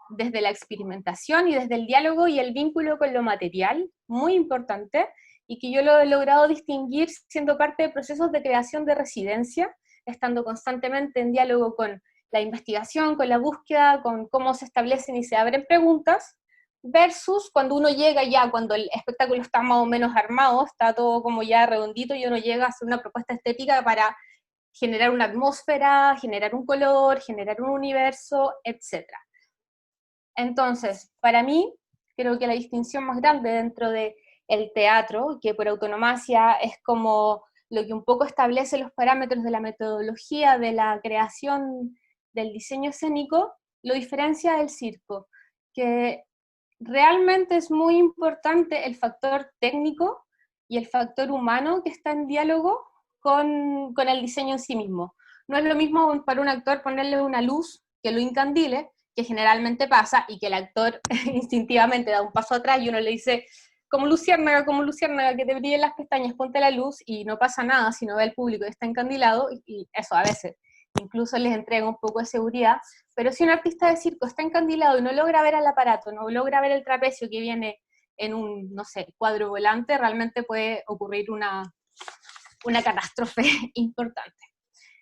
desde la experimentación y desde el diálogo y el vínculo con lo material, muy importante, y que yo lo he logrado distinguir siendo parte de procesos de creación de residencia, estando constantemente en diálogo con la investigación, con la búsqueda, con cómo se establecen y se abren preguntas, versus cuando uno llega ya, cuando el espectáculo está más o menos armado, está todo como ya redondito y uno llega a hacer una propuesta estética para generar una atmósfera, generar un color, generar un universo, etc. Entonces, para mí, creo que la distinción más grande dentro del teatro, que por autonomacia es como lo que un poco establece los parámetros de la metodología de la creación del diseño escénico, lo diferencia del circo, que realmente es muy importante el factor técnico y el factor humano que está en diálogo con el diseño en sí mismo. No es lo mismo para un actor ponerle una luz que lo incandile, que generalmente pasa, y que el actor instintivamente da un paso atrás y uno le dice, como luciérnaga, que te brillen las pestañas, ponte la luz, y no pasa nada si no ve al público que está encandilado, y eso a veces incluso les entrega un poco de seguridad, pero si un artista de circo está encandilado y no logra ver al aparato, no logra ver el trapecio que viene en un, no sé, cuadro volante, realmente puede ocurrir una catástrofe importante.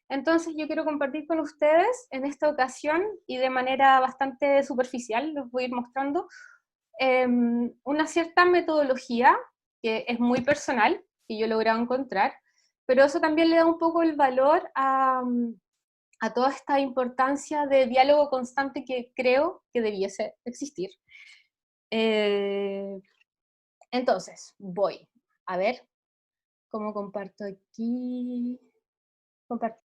Entonces yo quiero compartir con ustedes en esta ocasión, y de manera bastante superficial, les voy a ir mostrando, una cierta metodología que es muy personal, que yo he logrado encontrar, pero eso también le da un poco el valor a toda esta importancia de diálogo constante que creo que debiese existir. Entonces, voy a ver cómo comparto aquí. Compartir.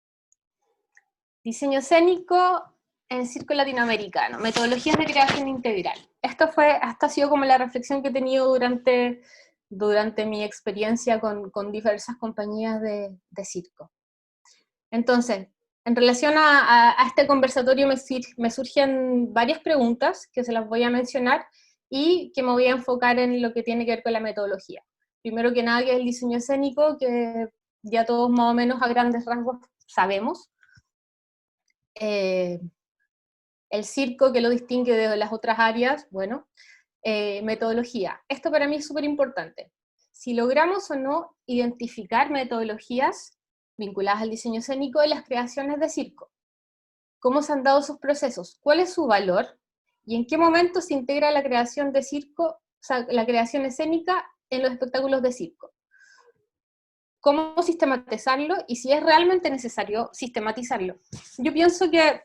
Diseño escénico en circo latinoamericano, metodologías de creación integral. Esta ha sido como la reflexión que he tenido durante mi experiencia con diversas compañías de circo. Entonces, en relación a este conversatorio me surgen varias preguntas que se las voy a mencionar y que me voy a enfocar en lo que tiene que ver con la metodología. Primero que nada, que es el diseño escénico, que ya todos más o menos a grandes rasgos sabemos. El circo, que lo distingue de las otras áreas, bueno, metodología. Esto para mí es súper importante. Si logramos o no identificar metodologías vinculadas al diseño escénico de las creaciones de circo. ¿Cómo se han dado sus procesos? ¿Cuál es su valor? ¿Y en qué momento se integra la creación de circo, o sea, la creación escénica en los espectáculos de circo? ¿Cómo sistematizarlo? Y si es realmente necesario sistematizarlo. Yo pienso que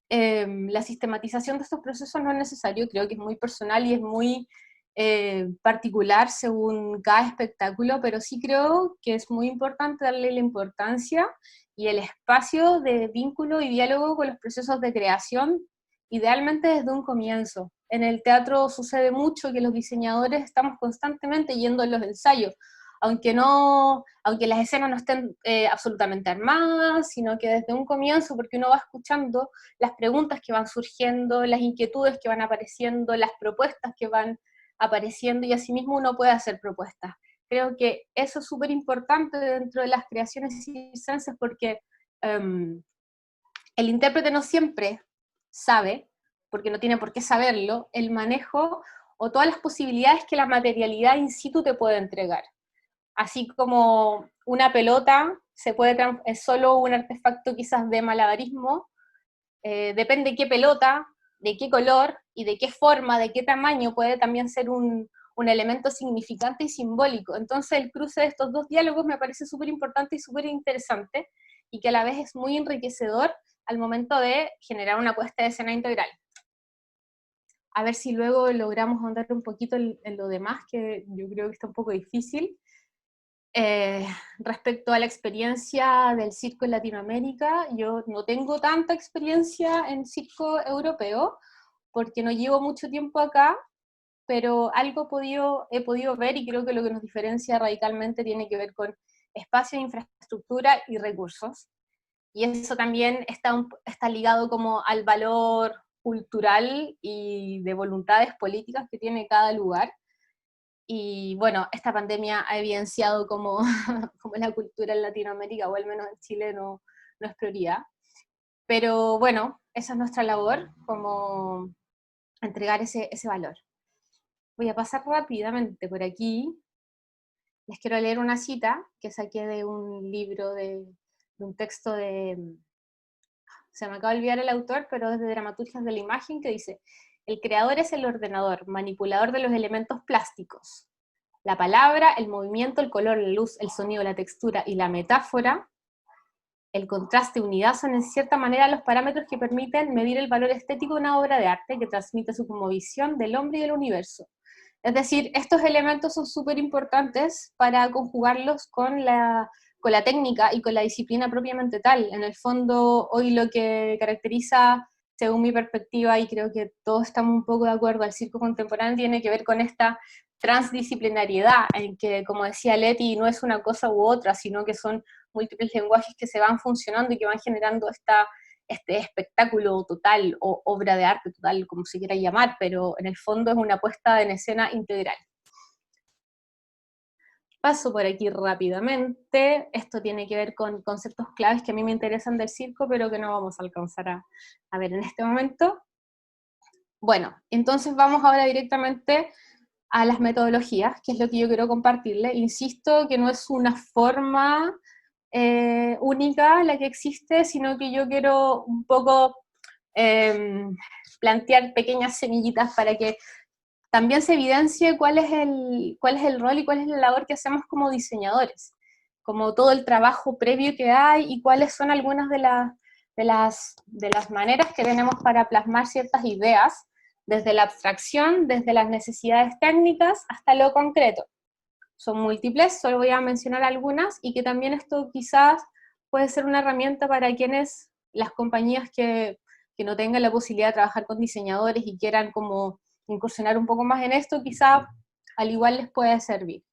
la sistematización de estos procesos no es necesario, creo que es muy personal y es muy particular según cada espectáculo, pero sí creo que es muy importante darle la importancia y el espacio de vínculo y diálogo con los procesos de creación, idealmente desde un comienzo. En el teatro sucede mucho que los diseñadores estamos constantemente yendo a los ensayos, aunque las escenas no estén absolutamente armadas, sino que desde un comienzo, porque uno va escuchando las preguntas que van surgiendo, las inquietudes que van apareciendo, las propuestas que van apareciendo, y asimismo uno puede hacer propuestas. Creo que eso es súper importante dentro de las creaciones circenses, porque el intérprete no siempre sabe, porque no tiene por qué saberlo, el manejo o todas las posibilidades que la materialidad in situ te puede entregar. Así como una pelota es solo un artefacto quizás de malabarismo, depende de qué pelota, de qué color y de qué forma, de qué tamaño, puede también ser un elemento significante y simbólico. Entonces el cruce de estos dos diálogos me parece súper importante y súper interesante, y que a la vez es muy enriquecedor al momento de generar una puesta de escena integral. A ver si luego logramos ahondar un poquito en lo demás, que yo creo que está un poco difícil. Respecto a la experiencia del circo en Latinoamérica, yo no tengo tanta experiencia en circo europeo, porque no llevo mucho tiempo acá, pero algo he podido ver, y creo que lo que nos diferencia radicalmente tiene que ver con espacio, infraestructura y recursos. y eso también está ligado como al valor cultural y de voluntades políticas que tiene cada lugar. Y bueno, esta pandemia ha evidenciado como, como la cultura en Latinoamérica, o al menos en Chile, no es prioridad. Pero bueno, esa es nuestra labor, como entregar ese valor. Voy a pasar rápidamente por aquí. Les quiero leer una cita que saqué de un libro, de un texto se me acaba de olvidar el autor, pero es de Dramaturgias de la Imagen, que dice: el creador es el ordenador, manipulador de los elementos plásticos. La palabra, el movimiento, el color, la luz, el sonido, la textura y la metáfora, el contraste, unidad, son en cierta manera los parámetros que permiten medir el valor estético de una obra de arte que transmite su cosmovisión del hombre y del universo. Es decir, estos elementos son súper importantes para conjugarlos con la técnica y con la disciplina propiamente tal. En el fondo, hoy lo que caracteriza, según mi perspectiva, y creo que todos estamos un poco de acuerdo, al circo contemporáneo tiene que ver con esta transdisciplinariedad, en que, como decía Leti, no es una cosa u otra, sino que son múltiples lenguajes que se van funcionando y que van generando este espectáculo total o obra de arte total, como se quiera llamar, pero en el fondo es una puesta en escena integral. Paso por aquí rápidamente. Esto tiene que ver con conceptos claves que a mí me interesan del circo, pero que no vamos a alcanzar a ver en este momento. Bueno, entonces vamos ahora directamente a las metodologías, que es lo que yo quiero compartirles. Insisto que no es una forma única la que existe, sino que yo quiero un poco plantear pequeñas semillitas para que también se evidencie cuál es el rol y cuál es la labor que hacemos como diseñadores, como todo el trabajo previo que hay y cuáles son algunas de las maneras que tenemos para plasmar ciertas ideas, desde la abstracción, desde las necesidades técnicas hasta lo concreto. Son múltiples, solo voy a mencionar algunas, y que también esto quizás puede ser una herramienta para quienes, las compañías que no tengan la posibilidad de trabajar con diseñadores y quieran como incursionar un poco más en esto, quizás al igual les puede servir.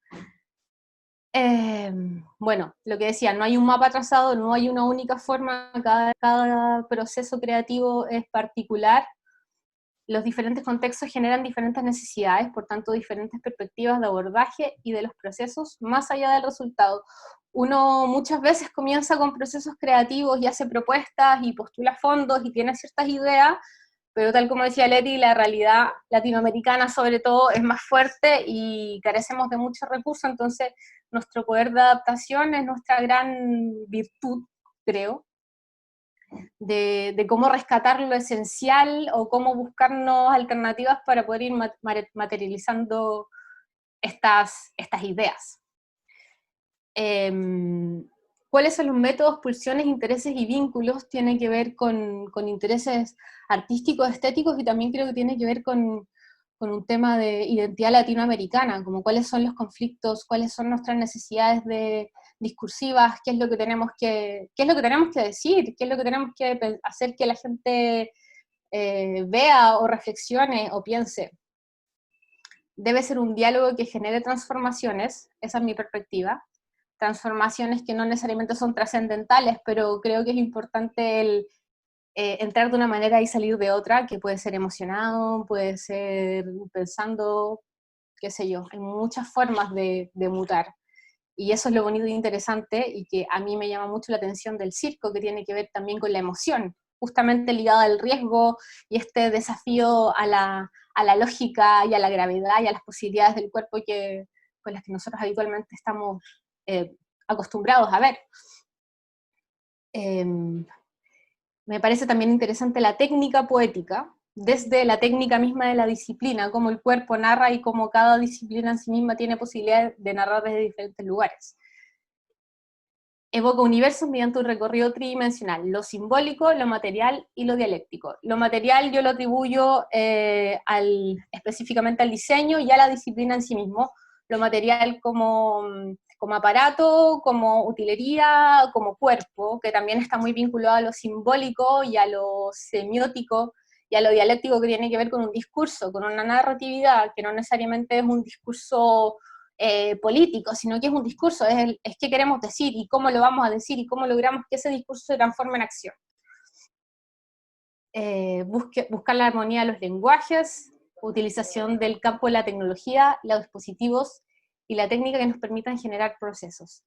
Bueno, lo que decía, no hay un mapa trazado, no hay una única forma, cada proceso creativo es particular. Los diferentes contextos generan diferentes necesidades, por tanto diferentes perspectivas de abordaje y de los procesos más allá del resultado. Uno muchas veces comienza con procesos creativos y hace propuestas y postula fondos y tiene ciertas ideas, pero tal como decía Leti, la realidad latinoamericana sobre todo es más fuerte y carecemos de muchos recursos, entonces nuestro poder de adaptación es nuestra gran virtud, creo, de cómo rescatar lo esencial o cómo buscarnos alternativas para poder ir materializando estas ideas. ¿Cuáles son los métodos, pulsiones, intereses y vínculos? Tiene que ver con intereses artísticos, estéticos, y también creo que tiene que ver con un tema de identidad latinoamericana, como cuáles son los conflictos, cuáles son nuestras necesidades discursivas, qué es lo que tenemos que decir, qué es lo que tenemos que hacer que la gente vea o reflexione o piense. Debe ser un diálogo que genere transformaciones, esa es mi perspectiva, transformaciones que no necesariamente son trascendentales, pero creo que es importante el entrar de una manera y salir de otra, que puede ser emocionado, puede ser pensando, qué sé yo, hay muchas formas de mutar. Y eso es lo bonito e interesante, y que a mí me llama mucho la atención del circo, que tiene que ver también con la emoción, justamente ligada al riesgo y este desafío a la lógica y a la gravedad y a las posibilidades del cuerpo con las que nosotros habitualmente estamos acostumbrados a ver. Me parece también interesante la técnica poética, desde la técnica misma de la disciplina, cómo el cuerpo narra y cómo cada disciplina en sí misma tiene posibilidad de narrar desde diferentes lugares. Evoca universos mediante un recorrido tridimensional, lo simbólico, lo material y lo dialéctico. Lo material yo lo atribuyo específicamente al diseño y a la disciplina en sí mismo. Lo material como aparato, como utilería, como cuerpo, que también está muy vinculado a lo simbólico y a lo semiótico y a lo dialéctico, que tiene que ver con un discurso, con una narratividad, que no necesariamente es un discurso político, sino que es un discurso, es qué queremos decir y cómo lo vamos a decir y cómo logramos que ese discurso se transforme en acción. Buscar la armonía de los lenguajes, utilización del campo de la tecnología, los dispositivos y la técnica que nos permitan generar procesos.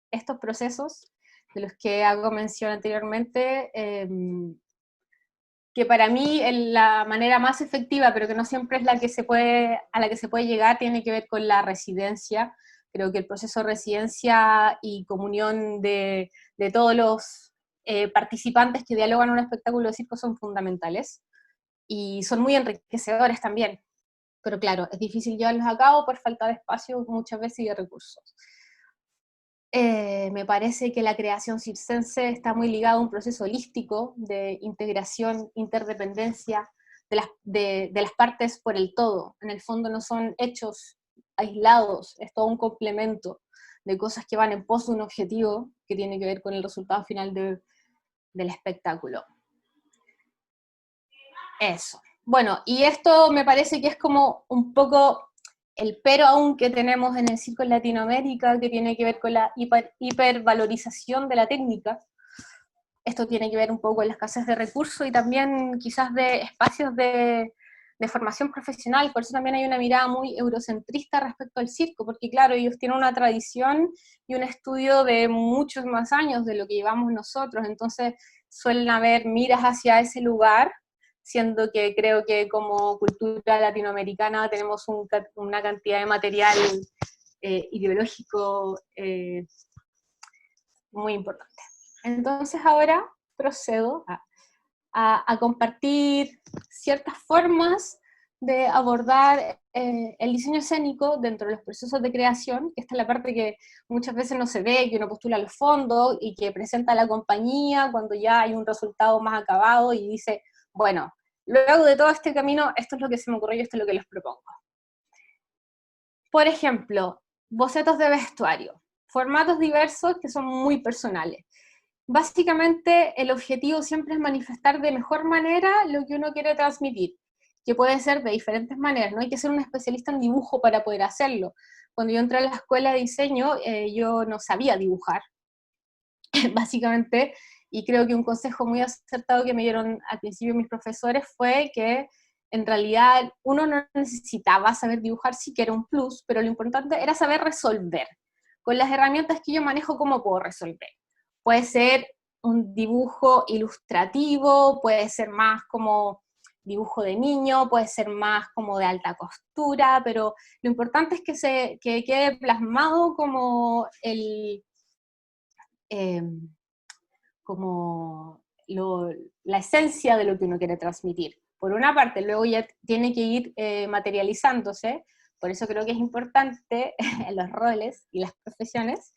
Estos procesos, de los que hago mención anteriormente, que para mí la manera más efectiva, pero que no siempre es a la que se puede llegar, tiene que ver con la residencia. Creo que el proceso de residencia y comunión de todos los participantes que dialogan en un espectáculo de circo son fundamentales, y son muy enriquecedores también. Pero claro, es difícil llevarlos a cabo por falta de espacio muchas veces y de recursos. Me parece que la creación circense está muy ligada a un proceso holístico de integración, interdependencia de las partes por el todo. En el fondo no son hechos aislados, es todo un complemento de cosas que van en pos de un objetivo que tiene que ver con el resultado final del espectáculo. Eso. Bueno, y esto me parece que es como un poco el pero aún que tenemos en el circo en Latinoamérica, que tiene que ver con la hipervalorización de la técnica. Esto tiene que ver un poco con la escasez de recursos y también quizás de espacios de formación profesional. Por eso también hay una mirada muy eurocentrista respecto al circo, porque claro, ellos tienen una tradición y un estudio de muchos más años de lo que llevamos nosotros, entonces suelen haber miras hacia ese lugar, siendo que creo que como cultura latinoamericana tenemos una cantidad de material ideológico muy importante. Entonces ahora procedo a compartir ciertas formas de abordar el diseño escénico dentro de los procesos de creación, que esta es la parte que muchas veces no se ve, que uno postula los fondos y que presenta a la compañía cuando ya hay un resultado más acabado y dice, bueno, luego de todo este camino, esto es lo que se me ocurrió y esto es lo que les propongo. Por ejemplo, bocetos de vestuario, formatos diversos que son muy personales. Básicamente, el objetivo siempre es manifestar de mejor manera lo que uno quiere transmitir, que puede ser de diferentes maneras, no hay que ser un especialista en dibujo para poder hacerlo. Cuando yo entré a la escuela de diseño, yo no sabía dibujar, básicamente, y creo que un consejo muy acertado que me dieron al principio mis profesores fue que en realidad uno no necesitaba saber dibujar, sí que era un plus, pero lo importante era saber resolver. Con las herramientas que yo manejo, ¿cómo puedo resolver? Puede ser un dibujo ilustrativo, puede ser más como dibujo de niño, puede ser más como de alta costura, pero lo importante es que quede plasmado como la esencia de lo que uno quiere transmitir. Por una parte, luego ya tiene que ir materializándose, por eso creo que es importante en los roles y las profesiones,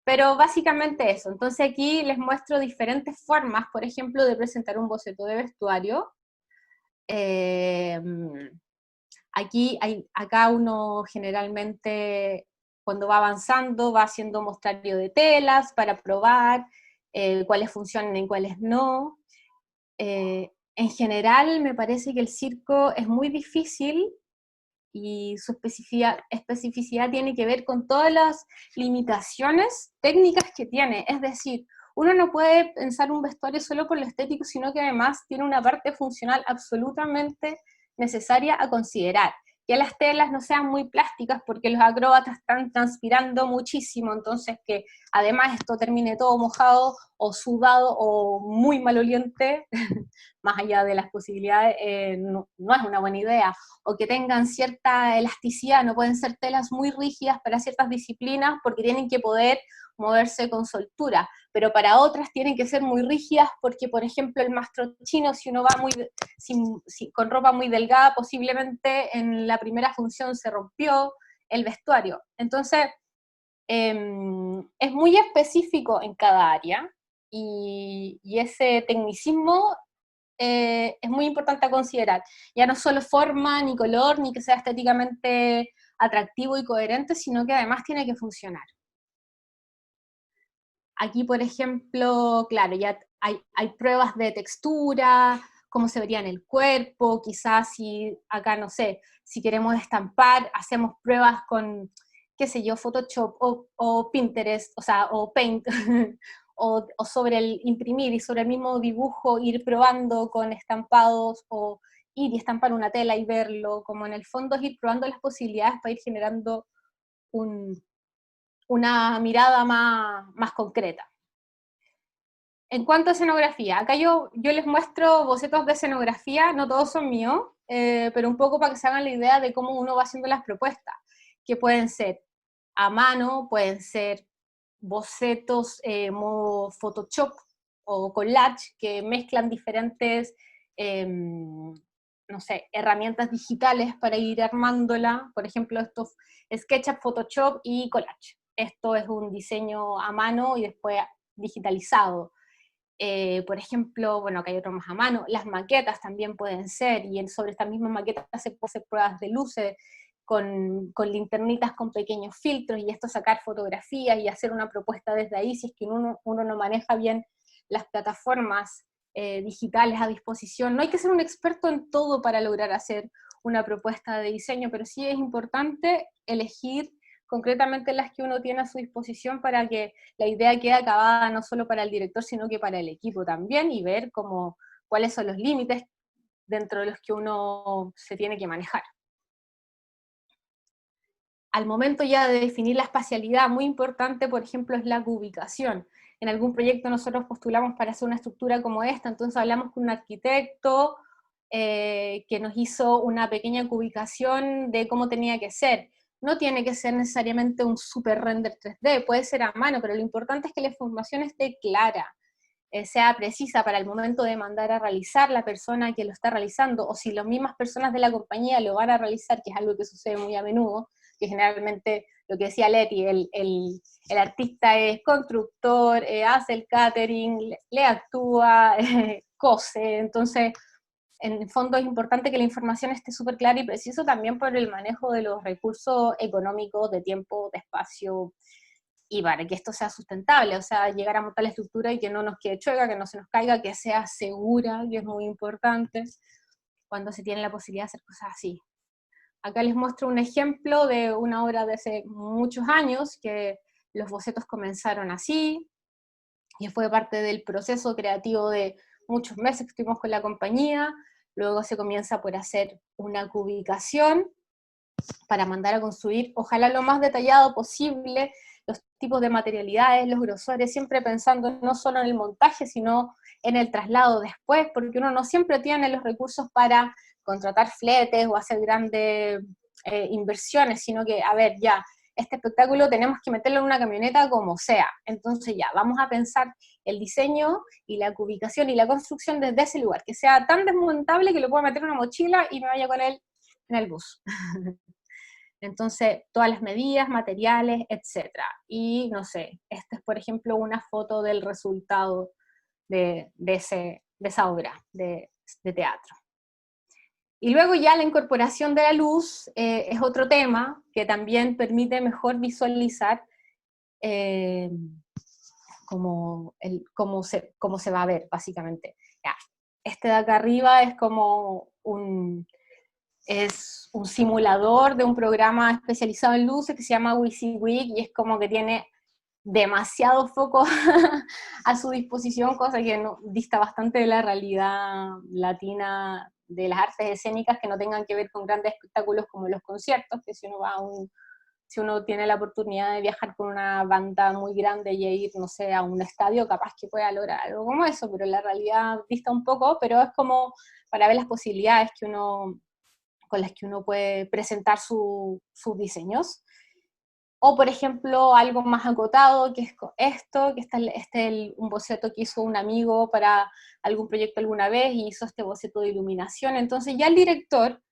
pero básicamente eso. Entonces aquí les muestro diferentes formas, por ejemplo, de presentar un boceto de vestuario. Acá uno generalmente, cuando va avanzando, va haciendo mostrario de telas para probar cuáles funcionan y cuáles no. En general, me parece que el circo es muy difícil y su especificidad tiene que ver con todas las limitaciones técnicas que tiene. Es decir, uno no puede pensar un vestuario solo por lo estético, sino que además tiene una parte funcional absolutamente necesaria a considerar. Que las telas no sean muy plásticas porque los acróbatas están transpirando muchísimo, entonces que además esto termine todo mojado o sudado o muy maloliente, más allá de las posibilidades, no es una buena idea. O que tengan cierta elasticidad, no pueden ser telas muy rígidas para ciertas disciplinas porque tienen que poder moverse con soltura, pero para otras tienen que ser muy rígidas porque, por ejemplo, el mastro chino, si uno va con ropa muy delgada, posiblemente en la primera función se rompió el vestuario. Entonces, es muy específico en cada área, y ese tecnicismo es muy importante a considerar. Ya no solo forma, ni color, ni que sea estéticamente atractivo y coherente, sino que además tiene que funcionar. Aquí, por ejemplo, claro, ya hay pruebas de textura, cómo se vería en el cuerpo, quizás si acá, no sé, si queremos estampar, hacemos pruebas qué sé yo, Photoshop o Pinterest, o sea, o Paint, o sobre el imprimir y sobre el mismo dibujo ir probando con estampados, o ir y estampar una tela y verlo, como en el fondo es ir probando las posibilidades para ir generando una mirada más concreta. En cuanto a escenografía, acá yo les muestro bocetos de escenografía, no todos son míos, pero un poco para que se hagan la idea de cómo uno va haciendo las propuestas, que pueden ser a mano, pueden ser bocetos modo Photoshop o collage, que mezclan diferentes, no sé, herramientas digitales para ir armándola, por ejemplo, estos SketchUp, Photoshop y collage. Esto es un diseño a mano y después digitalizado. Por ejemplo, bueno, acá hay otro más a mano, las maquetas también pueden ser, y sobre estas mismas maquetas se pueden hacer pruebas de luces con linternitas con pequeños filtros, y esto sacar fotografías y hacer una propuesta desde ahí, si es que uno no maneja bien las plataformas digitales a disposición. No hay que ser un experto en todo para lograr hacer una propuesta de diseño, pero sí es importante elegir concretamente las que uno tiene a su disposición para que la idea quede acabada no solo para el director, sino que para el equipo también, y ver cuáles son los límites dentro de los que uno se tiene que manejar. Al momento ya de definir la espacialidad, muy importante, por ejemplo, es la ubicación. En algún proyecto nosotros postulamos para hacer una estructura como esta, entonces hablamos con un arquitecto que nos hizo una pequeña ubicación de cómo tenía que ser. No tiene que ser necesariamente un super render 3D, puede ser a mano, pero lo importante es que la información esté clara, sea precisa para el momento de mandar a realizar la persona que lo está realizando, o si las mismas personas de la compañía lo van a realizar, que es algo que sucede muy a menudo, que generalmente, lo que decía Leti, el artista es constructor, hace el catering, le actúa, cose, entonces en el fondo es importante que la información esté súper clara y preciso también por el manejo de los recursos económicos, de tiempo, de espacio, y para que esto sea sustentable, o sea, llegar a montar la estructura y que no nos quede chueca, que no se nos caiga, que sea segura, que es muy importante cuando se tiene la posibilidad de hacer cosas así. Acá les muestro un ejemplo de una obra de hace muchos años, que los bocetos comenzaron así, y fue parte del proceso creativo de muchos meses que estuvimos con la compañía. Luego se comienza por hacer una cubicación para mandar a construir, ojalá lo más detallado posible, los tipos de materialidades, los grosores, siempre pensando no solo en el montaje, sino en el traslado después, porque uno no siempre tiene los recursos para contratar fletes o hacer grandes inversiones, sino que, a ver, ya, este espectáculo tenemos que meterlo en una camioneta como sea, entonces ya, vamos a pensar el diseño y la ubicación y la construcción desde ese lugar, que sea tan desmontable que lo pueda meter en una mochila y me vaya con él en el bus. Entonces, todas las medidas, materiales, etc. Y, no sé, esta es, por ejemplo, una foto del resultado de esa obra de teatro. Y luego ya la incorporación de la luz es otro tema que también permite mejor visualizar cómo se va a ver, básicamente. Ya, este de acá arriba es como un simulador de un programa especializado en luces que se llama WYSIWYG, y es como que tiene demasiado foco a su disposición, cosa que dista bastante de la realidad latina de las artes escénicas, que no tengan que ver con grandes espectáculos como los conciertos, que si uno tiene la oportunidad de viajar con una banda muy grande y ir, no sé, a un estadio, capaz que pueda lograr algo como eso, pero la realidad dista un poco, pero es como para ver las posibilidades con las que uno puede presentar sus diseños. O, por ejemplo, algo más acotado, que es esto, que un boceto que hizo un amigo para algún proyecto alguna vez, y hizo este boceto de iluminación. Entonces ya el director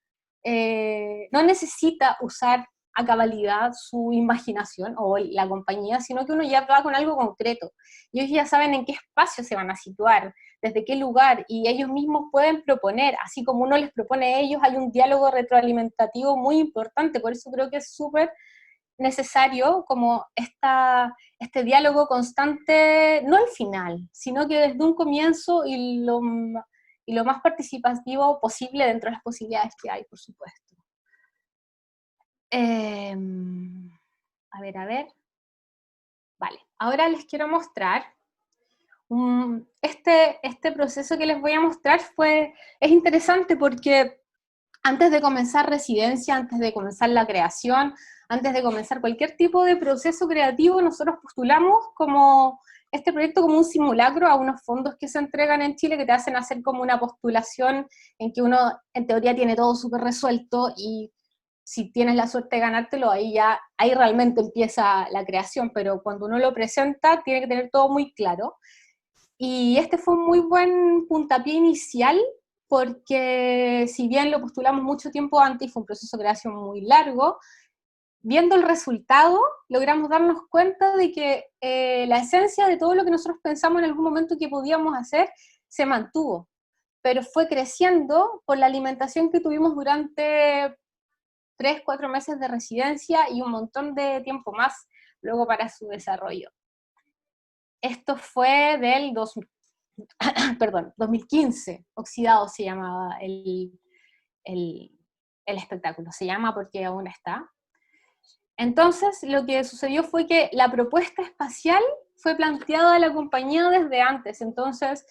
no necesita usar a cabalidad su imaginación o la compañía, sino que uno ya va con algo concreto. Y ellos ya saben en qué espacio se van a situar, desde qué lugar, y ellos mismos pueden proponer, así como uno les propone a ellos, hay un diálogo retroalimentativo muy importante. Por eso creo que es súper necesario como este diálogo constante, no al final, sino que desde un comienzo y lo más participativo posible dentro de las posibilidades que hay, por supuesto. ver. Vale, ahora les quiero mostrar. Este proceso que les voy a mostrar es interesante porque antes de comenzar residencia, antes de comenzar la creación, antes de comenzar cualquier tipo de proceso creativo, nosotros postulamos este proyecto como un simulacro a unos fondos que se entregan en Chile que te hacen hacer como una postulación en que uno en teoría tiene todo súper resuelto y si tienes la suerte de ganártelo, ahí realmente empieza la creación, pero cuando uno lo presenta tiene que tener todo muy claro. Y este fue un muy buen puntapié inicial, porque si bien lo postulamos mucho tiempo antes y fue un proceso de creación muy largo, viendo el resultado logramos darnos cuenta de que la esencia de todo lo que nosotros pensamos en algún momento que podíamos hacer se mantuvo, pero fue creciendo por la alimentación que tuvimos durante 3, 4 meses de residencia y un montón de tiempo más luego para su desarrollo. Esto fue del 2015, Oxidado se llamaba el espectáculo, se llama porque aún está. Entonces, lo que sucedió fue que la propuesta espacial fue planteada a la compañía desde antes, entonces,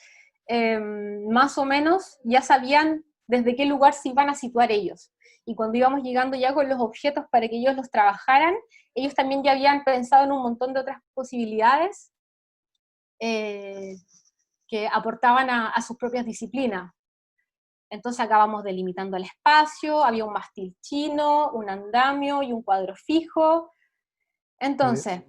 más o menos ya sabían desde qué lugar se iban a situar ellos. Y cuando íbamos llegando ya con los objetos para que ellos los trabajaran, ellos también ya habían pensado en un montón de otras posibilidades que aportaban a sus propias disciplinas. Entonces acabamos delimitando el espacio, había un mástil chino, un andamio y un cuadro fijo. Entonces,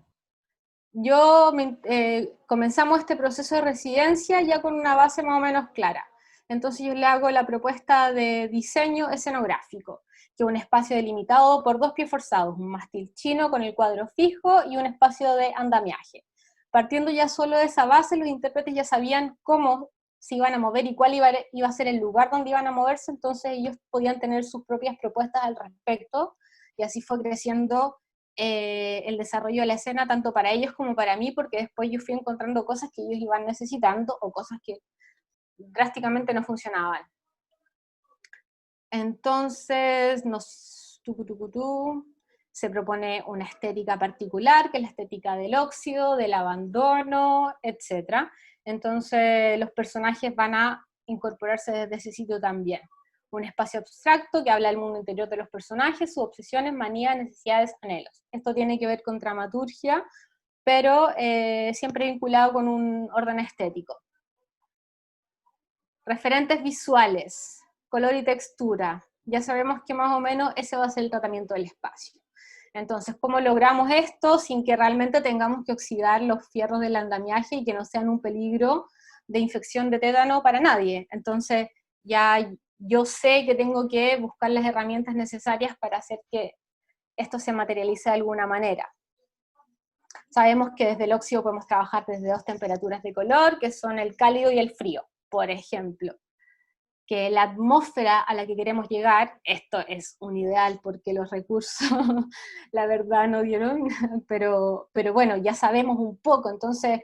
comenzamos este proceso de residencia ya con una base más o menos clara. Entonces yo le hago la propuesta de diseño escenográfico, que es un espacio delimitado por 2 pies forzados, un mástil chino con el cuadro fijo y un espacio de andamiaje. Partiendo ya solo de esa base, los intérpretes ya sabían cómo se iban a mover y cuál iba a ser el lugar donde iban a moverse, entonces ellos podían tener sus propias propuestas al respecto, y así fue creciendo el desarrollo de la escena, tanto para ellos como para mí, porque después yo fui encontrando cosas que ellos iban necesitando, o cosas que drásticamente no funcionaban. Entonces, se propone una estética particular, que es la estética del óxido, del abandono, etc. Entonces los personajes van a incorporarse desde ese sitio también. Un espacio abstracto que habla del mundo interior de los personajes, sus obsesiones, manías, necesidades, anhelos. Esto tiene que ver con dramaturgia, pero siempre vinculado con un orden estético. Referentes visuales, color y textura. Ya sabemos que más o menos ese va a ser el tratamiento del espacio. Entonces, ¿cómo logramos esto sin que realmente tengamos que oxidar los fierros del andamiaje y que no sean un peligro de infección de tétano para nadie? Entonces, ya yo sé que tengo que buscar las herramientas necesarias para hacer que esto se materialice de alguna manera. Sabemos que desde el óxido podemos trabajar desde 2 temperaturas de color, que son el cálido y el frío, por ejemplo. Que la atmósfera a la que queremos llegar, esto es un ideal porque los recursos, la verdad, no dieron, pero bueno, ya sabemos un poco, entonces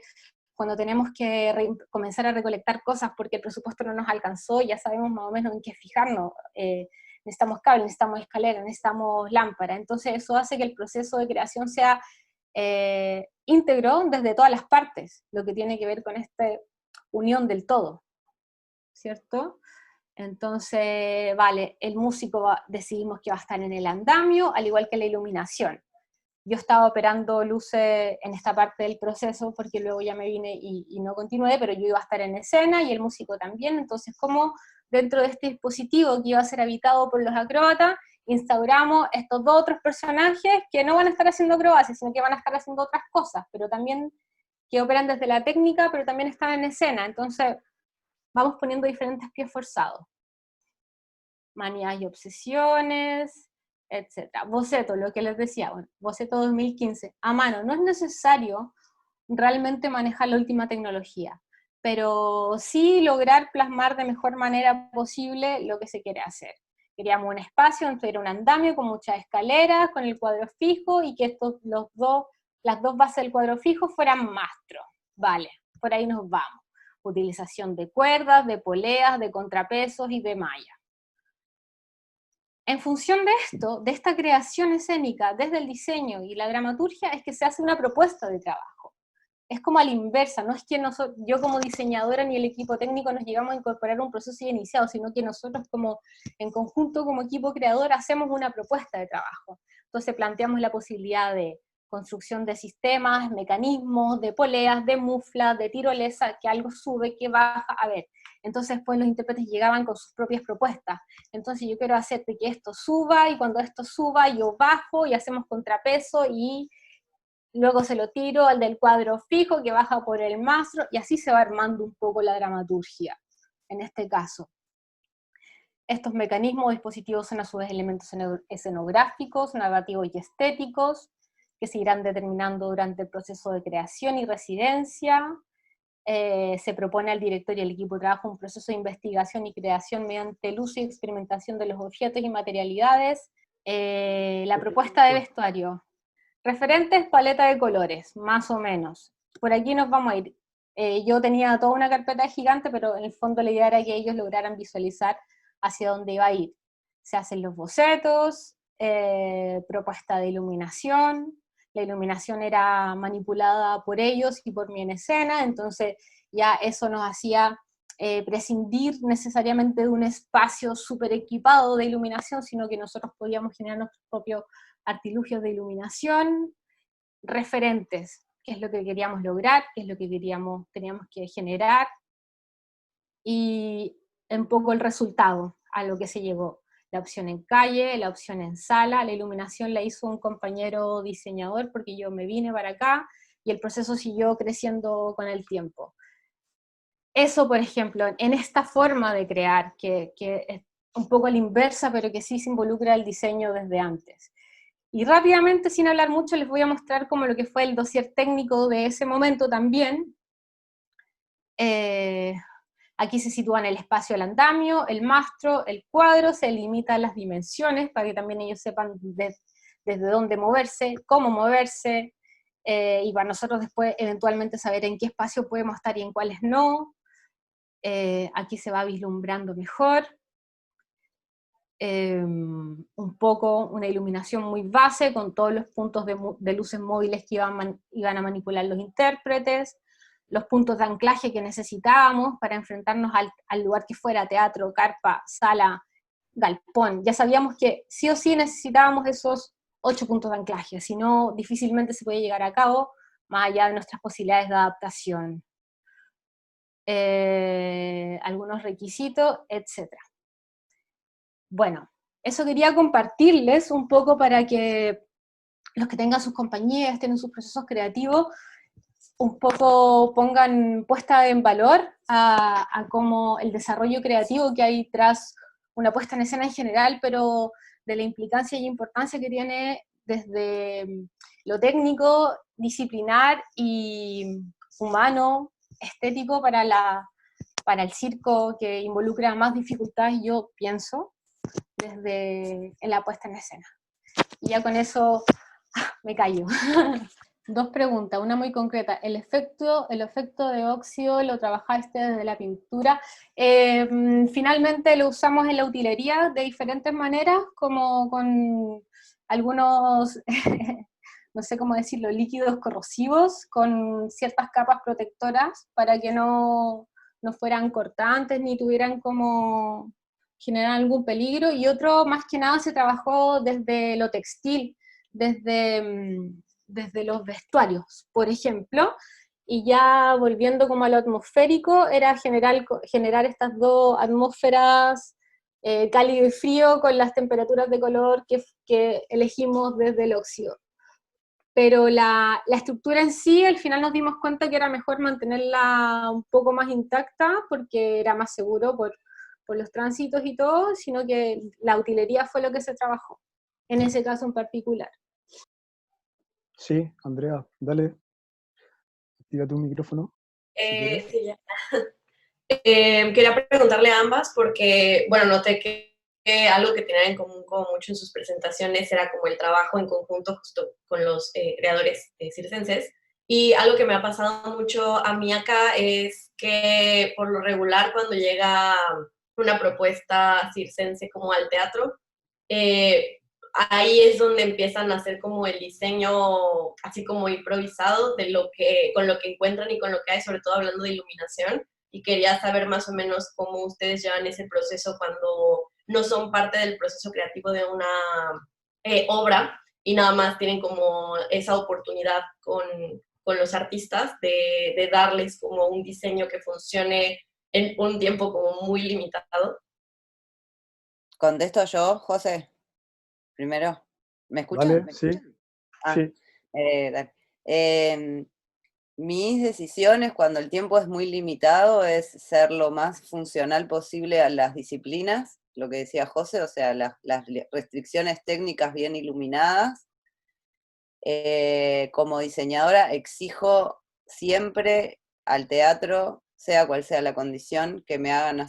cuando tenemos que comenzar a recolectar cosas porque el presupuesto no nos alcanzó, ya sabemos más o menos en qué fijarnos, necesitamos cables, necesitamos escaleras, necesitamos lámparas, entonces eso hace que el proceso de creación sea íntegro desde todas las partes, lo que tiene que ver con esta unión del todo, ¿cierto? Entonces, vale, el músico decidimos que va a estar en el andamio, al igual que la iluminación. Yo estaba operando luces en esta parte del proceso, porque luego ya me vine y no continué, pero yo iba a estar en escena y el músico también, entonces como dentro de este dispositivo que iba a ser habitado por los acróbatas, instauramos estos 2 otros personajes que no van a estar haciendo acrobacias, sino que van a estar haciendo otras cosas, pero también que operan desde la técnica, pero también están en escena, entonces vamos poniendo diferentes pies forzados. Manías y obsesiones, etc. Boceto, lo que les decía, bueno, boceto 2015. A mano, no es necesario realmente manejar la última tecnología, pero sí lograr plasmar de mejor manera posible lo que se quiere hacer. Queríamos un espacio donde era un andamio con muchas escaleras, con el cuadro fijo, y que las 2 bases del cuadro fijo fueran mastros. Vale, por ahí nos vamos. Utilización de cuerdas, de poleas, de contrapesos y de malla. En función de esto, de esta creación escénica, desde el diseño y la dramaturgia, es que se hace una propuesta de trabajo. Es como a la inversa, no es que yo como diseñadora ni el equipo técnico nos llegamos a incorporar un proceso ya iniciado, sino que nosotros como en conjunto como equipo creador hacemos una propuesta de trabajo. Entonces planteamos la posibilidad de construcción de sistemas, mecanismos, de poleas, de muflas, de tirolesa, que algo sube, que baja, a ver. Entonces pues los intérpretes llegaban con sus propias propuestas. Entonces yo quiero hacerte que esto suba, y cuando esto suba yo bajo, y hacemos contrapeso, y luego se lo tiro al del cuadro fijo que baja por el mastro, y así se va armando un poco la dramaturgia, en este caso. Estos mecanismos o dispositivos son a su vez elementos escenográficos, narrativos y estéticos, que se irán determinando durante el proceso de creación y residencia. Se propone al director y al equipo de trabajo un proceso de investigación y creación mediante el uso y experimentación de los objetos y materialidades. La propuesta de vestuario. Referentes, paleta de colores, más o menos. Por aquí nos vamos a ir. Yo tenía toda una carpeta gigante, pero en el fondo la idea era que ellos lograran visualizar hacia dónde iba a ir. Se hacen los bocetos, propuesta de iluminación. La iluminación era manipulada por ellos y por mí en escena, entonces ya eso nos hacía prescindir necesariamente de un espacio súper equipado de iluminación, sino que nosotros podíamos generar nuestros propios artilugios de iluminación. Referentes, qué es lo que queríamos lograr, qué es lo que teníamos que generar, y un poco el resultado a lo que se llegó. La opción en calle, la opción en sala, la iluminación la hizo un compañero diseñador porque yo me vine para acá, y el proceso siguió creciendo con el tiempo. Eso, por ejemplo, en esta forma de crear, que es un poco a la inversa, pero que sí se involucra el diseño desde antes. Y rápidamente, sin hablar mucho, les voy a mostrar como lo que fue el dossier técnico de ese momento también. Aquí se sitúan el espacio, el andamio, el mastro, el cuadro, se limitan las dimensiones para que también ellos sepan desde dónde moverse, cómo moverse, y para nosotros después eventualmente saber en qué espacio podemos estar y en cuáles no. Aquí se va vislumbrando mejor. Un poco una iluminación muy base con todos los puntos de luces móviles que iban a manipular los intérpretes, los puntos de anclaje que necesitábamos para enfrentarnos al lugar que fuera, teatro, carpa, sala, galpón. Ya sabíamos que sí o sí necesitábamos esos 8 puntos de anclaje, si no difícilmente se podía llegar a cabo, más allá de nuestras posibilidades de adaptación. Algunos requisitos, etc. Bueno, eso quería compartirles un poco para que los que tengan sus compañías, tienen sus procesos creativos, un poco pongan puesta en valor a cómo el desarrollo creativo que hay tras una puesta en escena en general, pero de la implicancia y importancia que tiene desde lo técnico, disciplinar y humano, estético para el circo, que involucra más dificultades, yo pienso, desde en la puesta en escena. Y ya con eso me callo. 2 preguntas, una muy concreta. ¿El efecto de óxido lo trabajaste desde la pintura? Finalmente lo usamos en la utilería de diferentes maneras, como con algunos, no sé cómo decirlo, líquidos corrosivos, con ciertas capas protectoras para que no fueran cortantes ni tuvieran como generar algún peligro, y otro más que nada se trabajó desde lo textil, desde los vestuarios, por ejemplo, y ya volviendo como a lo atmosférico, era generar estas 2 atmósferas, cálido y frío, con las temperaturas de color que elegimos desde el óxido. Pero la estructura en sí, al final nos dimos cuenta que era mejor mantenerla un poco más intacta, porque era más seguro por los tránsitos y todo, sino que la utilería fue lo que se trabajó, en ese caso en particular. Sí, Andrea, dale. Activa tu micrófono. Sí, ya. Quería preguntarle a ambas porque, bueno, noté que algo que tenían en común como mucho en sus presentaciones era como el trabajo en conjunto justo con los creadores circenses. Y algo que me ha pasado mucho a mí acá es que por lo regular cuando llega una propuesta circense como al teatro, ahí es donde empiezan a hacer como el diseño así como improvisado de con lo que encuentran y con lo que hay, sobre todo hablando de iluminación, y quería saber más o menos cómo ustedes llevan ese proceso cuando no son parte del proceso creativo de una obra y nada más tienen como esa oportunidad con los artistas de darles como un diseño que funcione en un tiempo como muy limitado. ¿Contesto yo, José? Primero. ¿Me escuchan? Vale, ¿Me sí, escuchan? Ah, sí. dale. Mis decisiones cuando el tiempo es muy limitado es ser lo más funcional posible a las disciplinas, lo que decía José, o sea, las restricciones técnicas bien iluminadas. Como diseñadora exijo siempre al teatro, sea cual sea la condición, que me hagan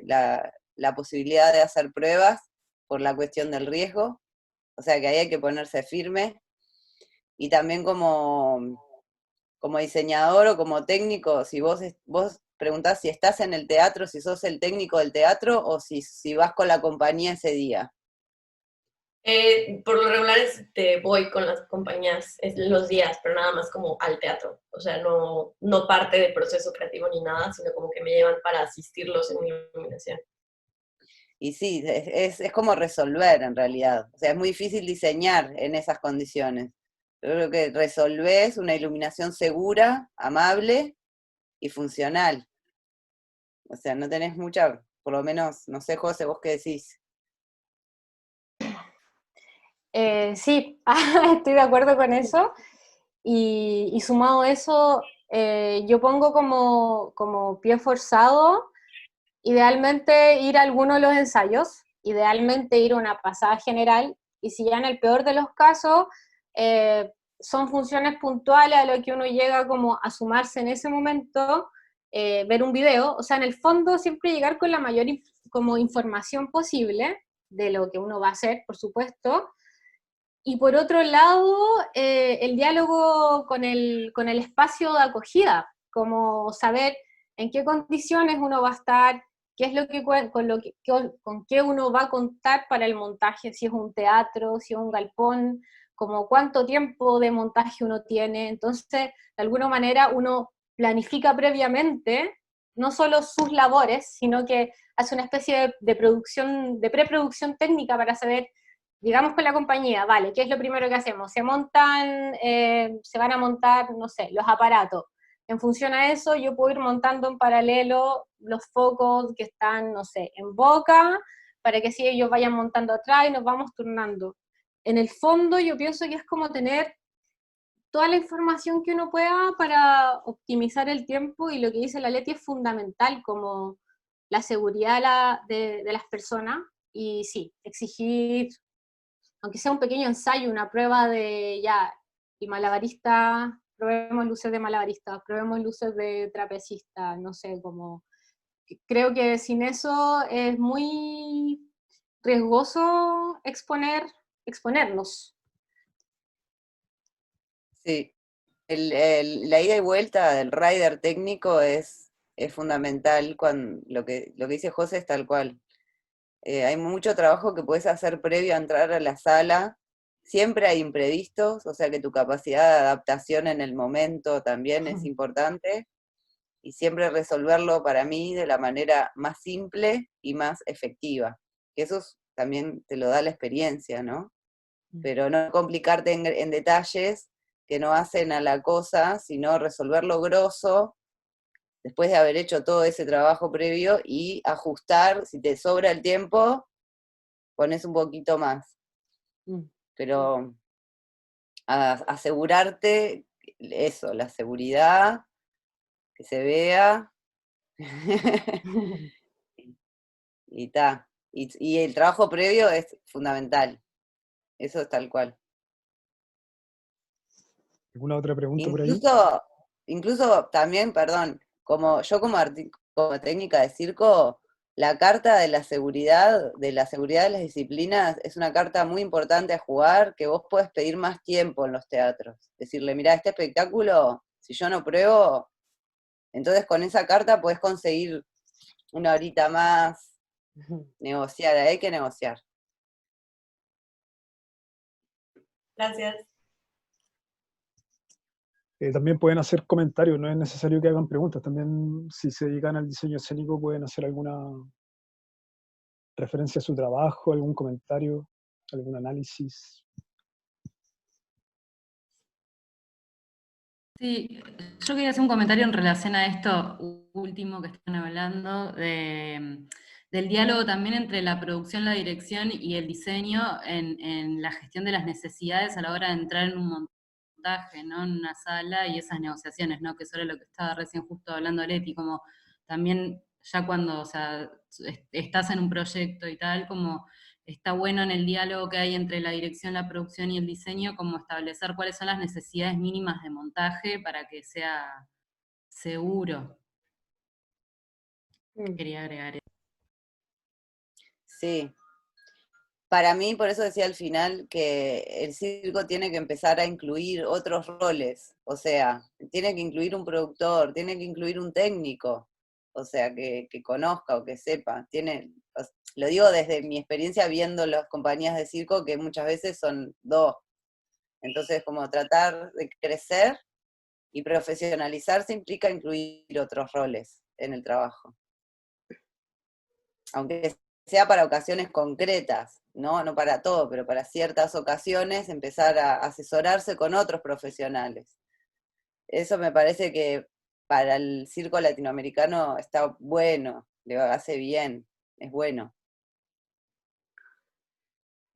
la posibilidad de hacer pruebas por la cuestión del riesgo, o sea que ahí hay que ponerse firme. Y también como diseñador o como técnico, si vos preguntás si estás en el teatro, si sos el técnico del teatro o si vas con la compañía ese día. Por lo regular voy con las compañías los días, pero nada más como al teatro. O sea, no parte del proceso creativo ni nada, sino como que me llevan para asistirlos en mi iluminación. Y sí, es como resolver en realidad. O sea, es muy difícil diseñar en esas condiciones. Yo creo que resolvés una iluminación segura, amable y funcional. O sea, no tenés mucha, por lo menos, no sé, José, vos qué decís. Sí, estoy de acuerdo con eso. Y sumado a eso, yo pongo como pie forzado, idealmente ir a alguno de los ensayos, idealmente ir a una pasada general, y si ya en el peor de los casos eh, son funciones puntuales a lo que uno llega como a sumarse en ese momento, ver un video, o sea, en el fondo siempre llegar con la mayor como información posible de lo que uno va a hacer, por supuesto. Y por otro lado, el diálogo con el espacio de acogida, como saber en qué condiciones uno va a estar, qué es lo que, con qué uno va a contar para el montaje, si es un teatro, si es un galpón, como cuánto tiempo de montaje uno tiene. Entonces, de alguna manera, uno planifica previamente no solo sus labores, sino que hace una especie de producción, de preproducción técnica para saber, digamos con la compañía, vale, ¿qué es lo primero que hacemos? Se van a montar, no sé, los aparatos. En función a eso, yo puedo ir montando en paralelo los focos que están, no sé, en boca, para que así ellos vayan montando atrás y nos vamos turnando. En el fondo, yo pienso que es como tener toda la información que uno pueda para optimizar el tiempo, y lo que dice la Leti es fundamental, como la seguridad de las personas, y sí, exigir aunque sea un pequeño ensayo, una prueba de ya, y malabarista, probemos luces de malabarista, probemos luces de trapecista, no sé, como creo que sin eso es muy riesgoso exponernos. Sí, la ida y vuelta del rider técnico es fundamental. Lo que dice José es tal cual. Hay mucho trabajo que puedes hacer previo a entrar a la sala. Siempre hay imprevistos, o sea que tu capacidad de adaptación en el momento también es importante. Y siempre resolverlo para mí de la manera más simple y más efectiva. Que eso también te lo da la experiencia, ¿no? Pero no complicarte en detalles que no hacen a la cosa, sino resolverlo grosso después de haber hecho todo ese trabajo previo y ajustar, si te sobra el tiempo, pones un poquito más. Pero asegurarte eso, la seguridad, que se vea, y ta. Y el trabajo previo es fundamental, eso es tal cual. ¿Alguna otra pregunta por ahí? Incluso también, perdón, como técnica de circo, la carta de la seguridad de las disciplinas, es una carta muy importante a jugar, que vos podés pedir más tiempo en los teatros. Decirle, mirá, este espectáculo, si yo no pruebo, entonces con esa carta podés conseguir una horita más, negociar, hay que negociar. Gracias. También pueden hacer comentarios, no es necesario que hagan preguntas. También, si se dedican al diseño escénico, pueden hacer alguna referencia a su trabajo, algún comentario, algún análisis. Sí, yo quería hacer un comentario en relación a esto último que están hablando, del diálogo también entre la producción, la dirección y el diseño en la gestión de las necesidades a la hora de entrar en un montaje, ¿no? En una sala y esas negociaciones, ¿no? Que eso era lo que estaba recién justo hablando Leti, como también ya cuando, o sea, estás en un proyecto y tal, como está bueno en el diálogo que hay entre la dirección, la producción y el diseño, como establecer cuáles son las necesidades mínimas de montaje para que sea seguro. Quería agregar eso. Sí. Para mí, por eso decía al final que el circo tiene que empezar a incluir otros roles, o sea, tiene que incluir un productor, tiene que incluir un técnico, o sea, que conozca o que sepa. Lo digo desde mi experiencia viendo las compañías de circo, que muchas veces son dos. Entonces, como tratar de crecer y profesionalizarse implica incluir otros roles en el trabajo. Aunque sea para ocasiones concretas, ¿no? No para todo, pero para ciertas ocasiones empezar a asesorarse con otros profesionales. Eso me parece que para el circo latinoamericano está bueno, le hace bien, es bueno.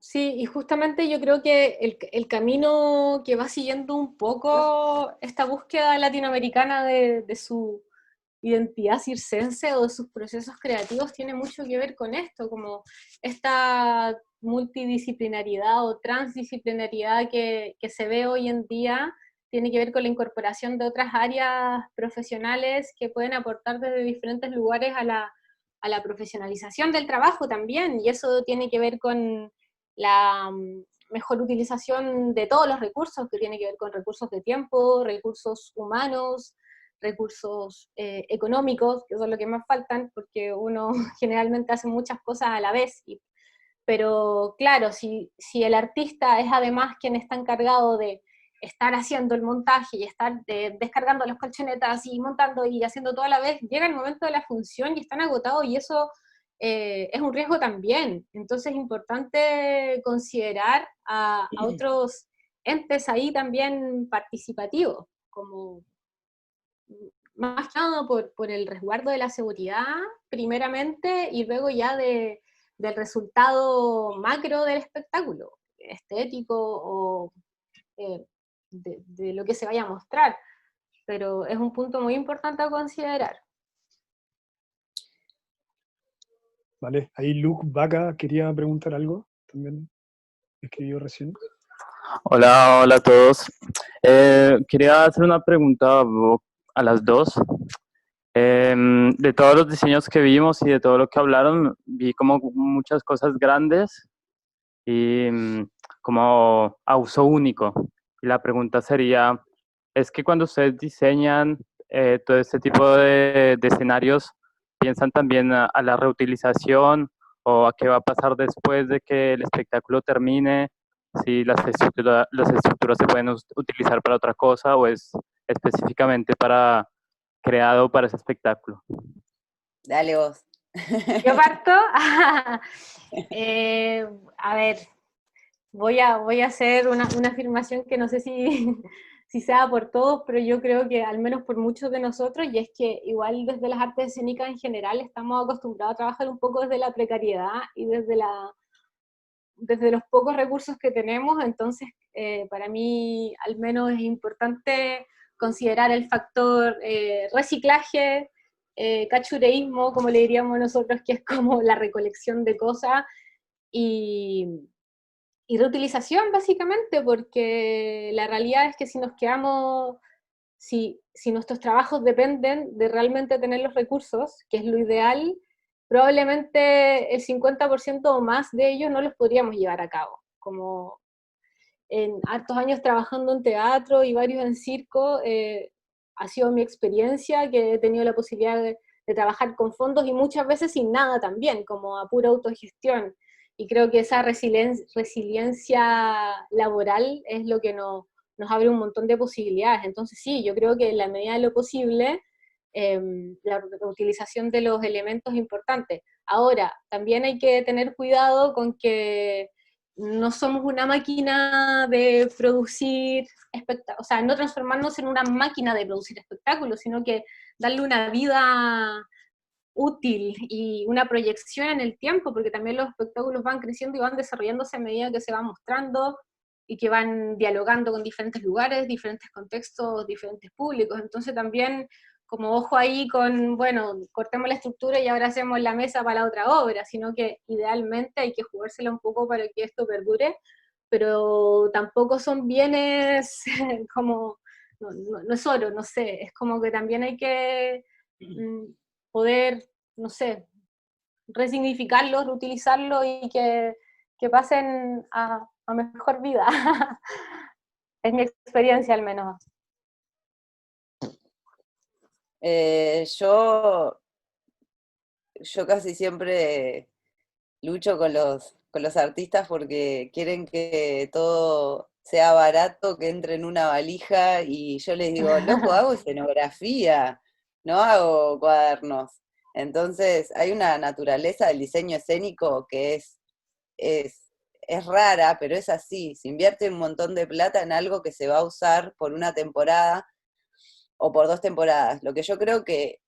Sí, y justamente yo creo que el camino que va siguiendo un poco esta búsqueda latinoamericana de su identidad circense o de sus procesos creativos tiene mucho que ver con esto, como esta multidisciplinariedad o transdisciplinariedad que se ve hoy en día, tiene que ver con la incorporación de otras áreas profesionales que pueden aportar desde diferentes lugares a la profesionalización del trabajo también, y eso tiene que ver con la mejor utilización de todos los recursos, que tiene que ver con recursos de tiempo, recursos humanos, recursos económicos, que son lo que más faltan, porque uno generalmente hace muchas cosas a la vez. Pero claro, si el artista es además quien está encargado de estar haciendo el montaje y estar descargando las colchonetas y montando y haciendo todo a la vez, llega el momento de la función y están agotados, y eso es un riesgo también. Entonces es importante considerar a otros entes ahí también participativos, como más que nada por el resguardo de la seguridad, primeramente, y luego ya del resultado macro del espectáculo, estético o de lo que se vaya a mostrar. Pero es un punto muy importante a considerar. Vale, ahí Luke Vaca quería preguntar algo, también escribió recién. Hola, hola a todos. Quería hacer una pregunta a las dos. De todos los diseños que vimos y de todo lo que hablaron, vi como muchas cosas grandes y como a uso único. Y la pregunta sería, ¿es que cuando ustedes diseñan todo este tipo de escenarios, piensan también a la reutilización o a qué va a pasar después de que el espectáculo termine? Si las estructuras se pueden utilizar para otra cosa o es específicamente creado para ese espectáculo. Dale vos. ¿Yo parto? A ver, voy a hacer una afirmación que no sé si sea por todos, pero yo creo que al menos por muchos de nosotros, y es que igual desde las artes escénicas en general estamos acostumbrados a trabajar un poco desde la precariedad y desde los pocos recursos que tenemos. Entonces para mí al menos es importante considerar el factor reciclaje, cachureísmo, como le diríamos nosotros, que es como la recolección de cosas, y reutilización básicamente, porque la realidad es que si nos quedamos, si nuestros trabajos dependen de realmente tener los recursos, que es lo ideal, probablemente el 50% o más de ellos no los podríamos llevar a cabo. Como en hartos años trabajando en teatro y varios en circo, ha sido mi experiencia, que he tenido la posibilidad de trabajar con fondos y muchas veces sin nada también, como a pura autogestión. y creo que esa resiliencia laboral es lo que nos abre un montón de posibilidades. Entonces sí, yo creo que en la medida de lo posible, la utilización de los elementos es importante. Ahora, también hay que tener cuidado con que no somos una máquina de producir espectáculos, o sea, no transformarnos en una máquina de producir espectáculos, sino que darle una vida útil y una proyección en el tiempo, porque también los espectáculos van creciendo y van desarrollándose a medida que se van mostrando y que van dialogando con diferentes lugares, diferentes contextos, diferentes públicos. Entonces también como ojo ahí con, bueno, cortemos la estructura y ahora hacemos la mesa para la otra obra, sino que idealmente hay que jugársela un poco para que esto perdure, pero tampoco son bienes como, no es oro, no sé, es como que también hay que poder, no sé, resignificarlos, reutilizarlos y que pasen a mejor vida. Es mi experiencia al menos. Yo casi siempre lucho con los artistas porque quieren que todo sea barato, que entre en una valija, y yo les digo, loco, hago escenografía, no hago cuadernos. Entonces hay una naturaleza del diseño escénico que es rara, pero es así. Se invierte un montón de plata en algo que se va a usar por una temporada o por 2 temporadas. Lo que yo creo que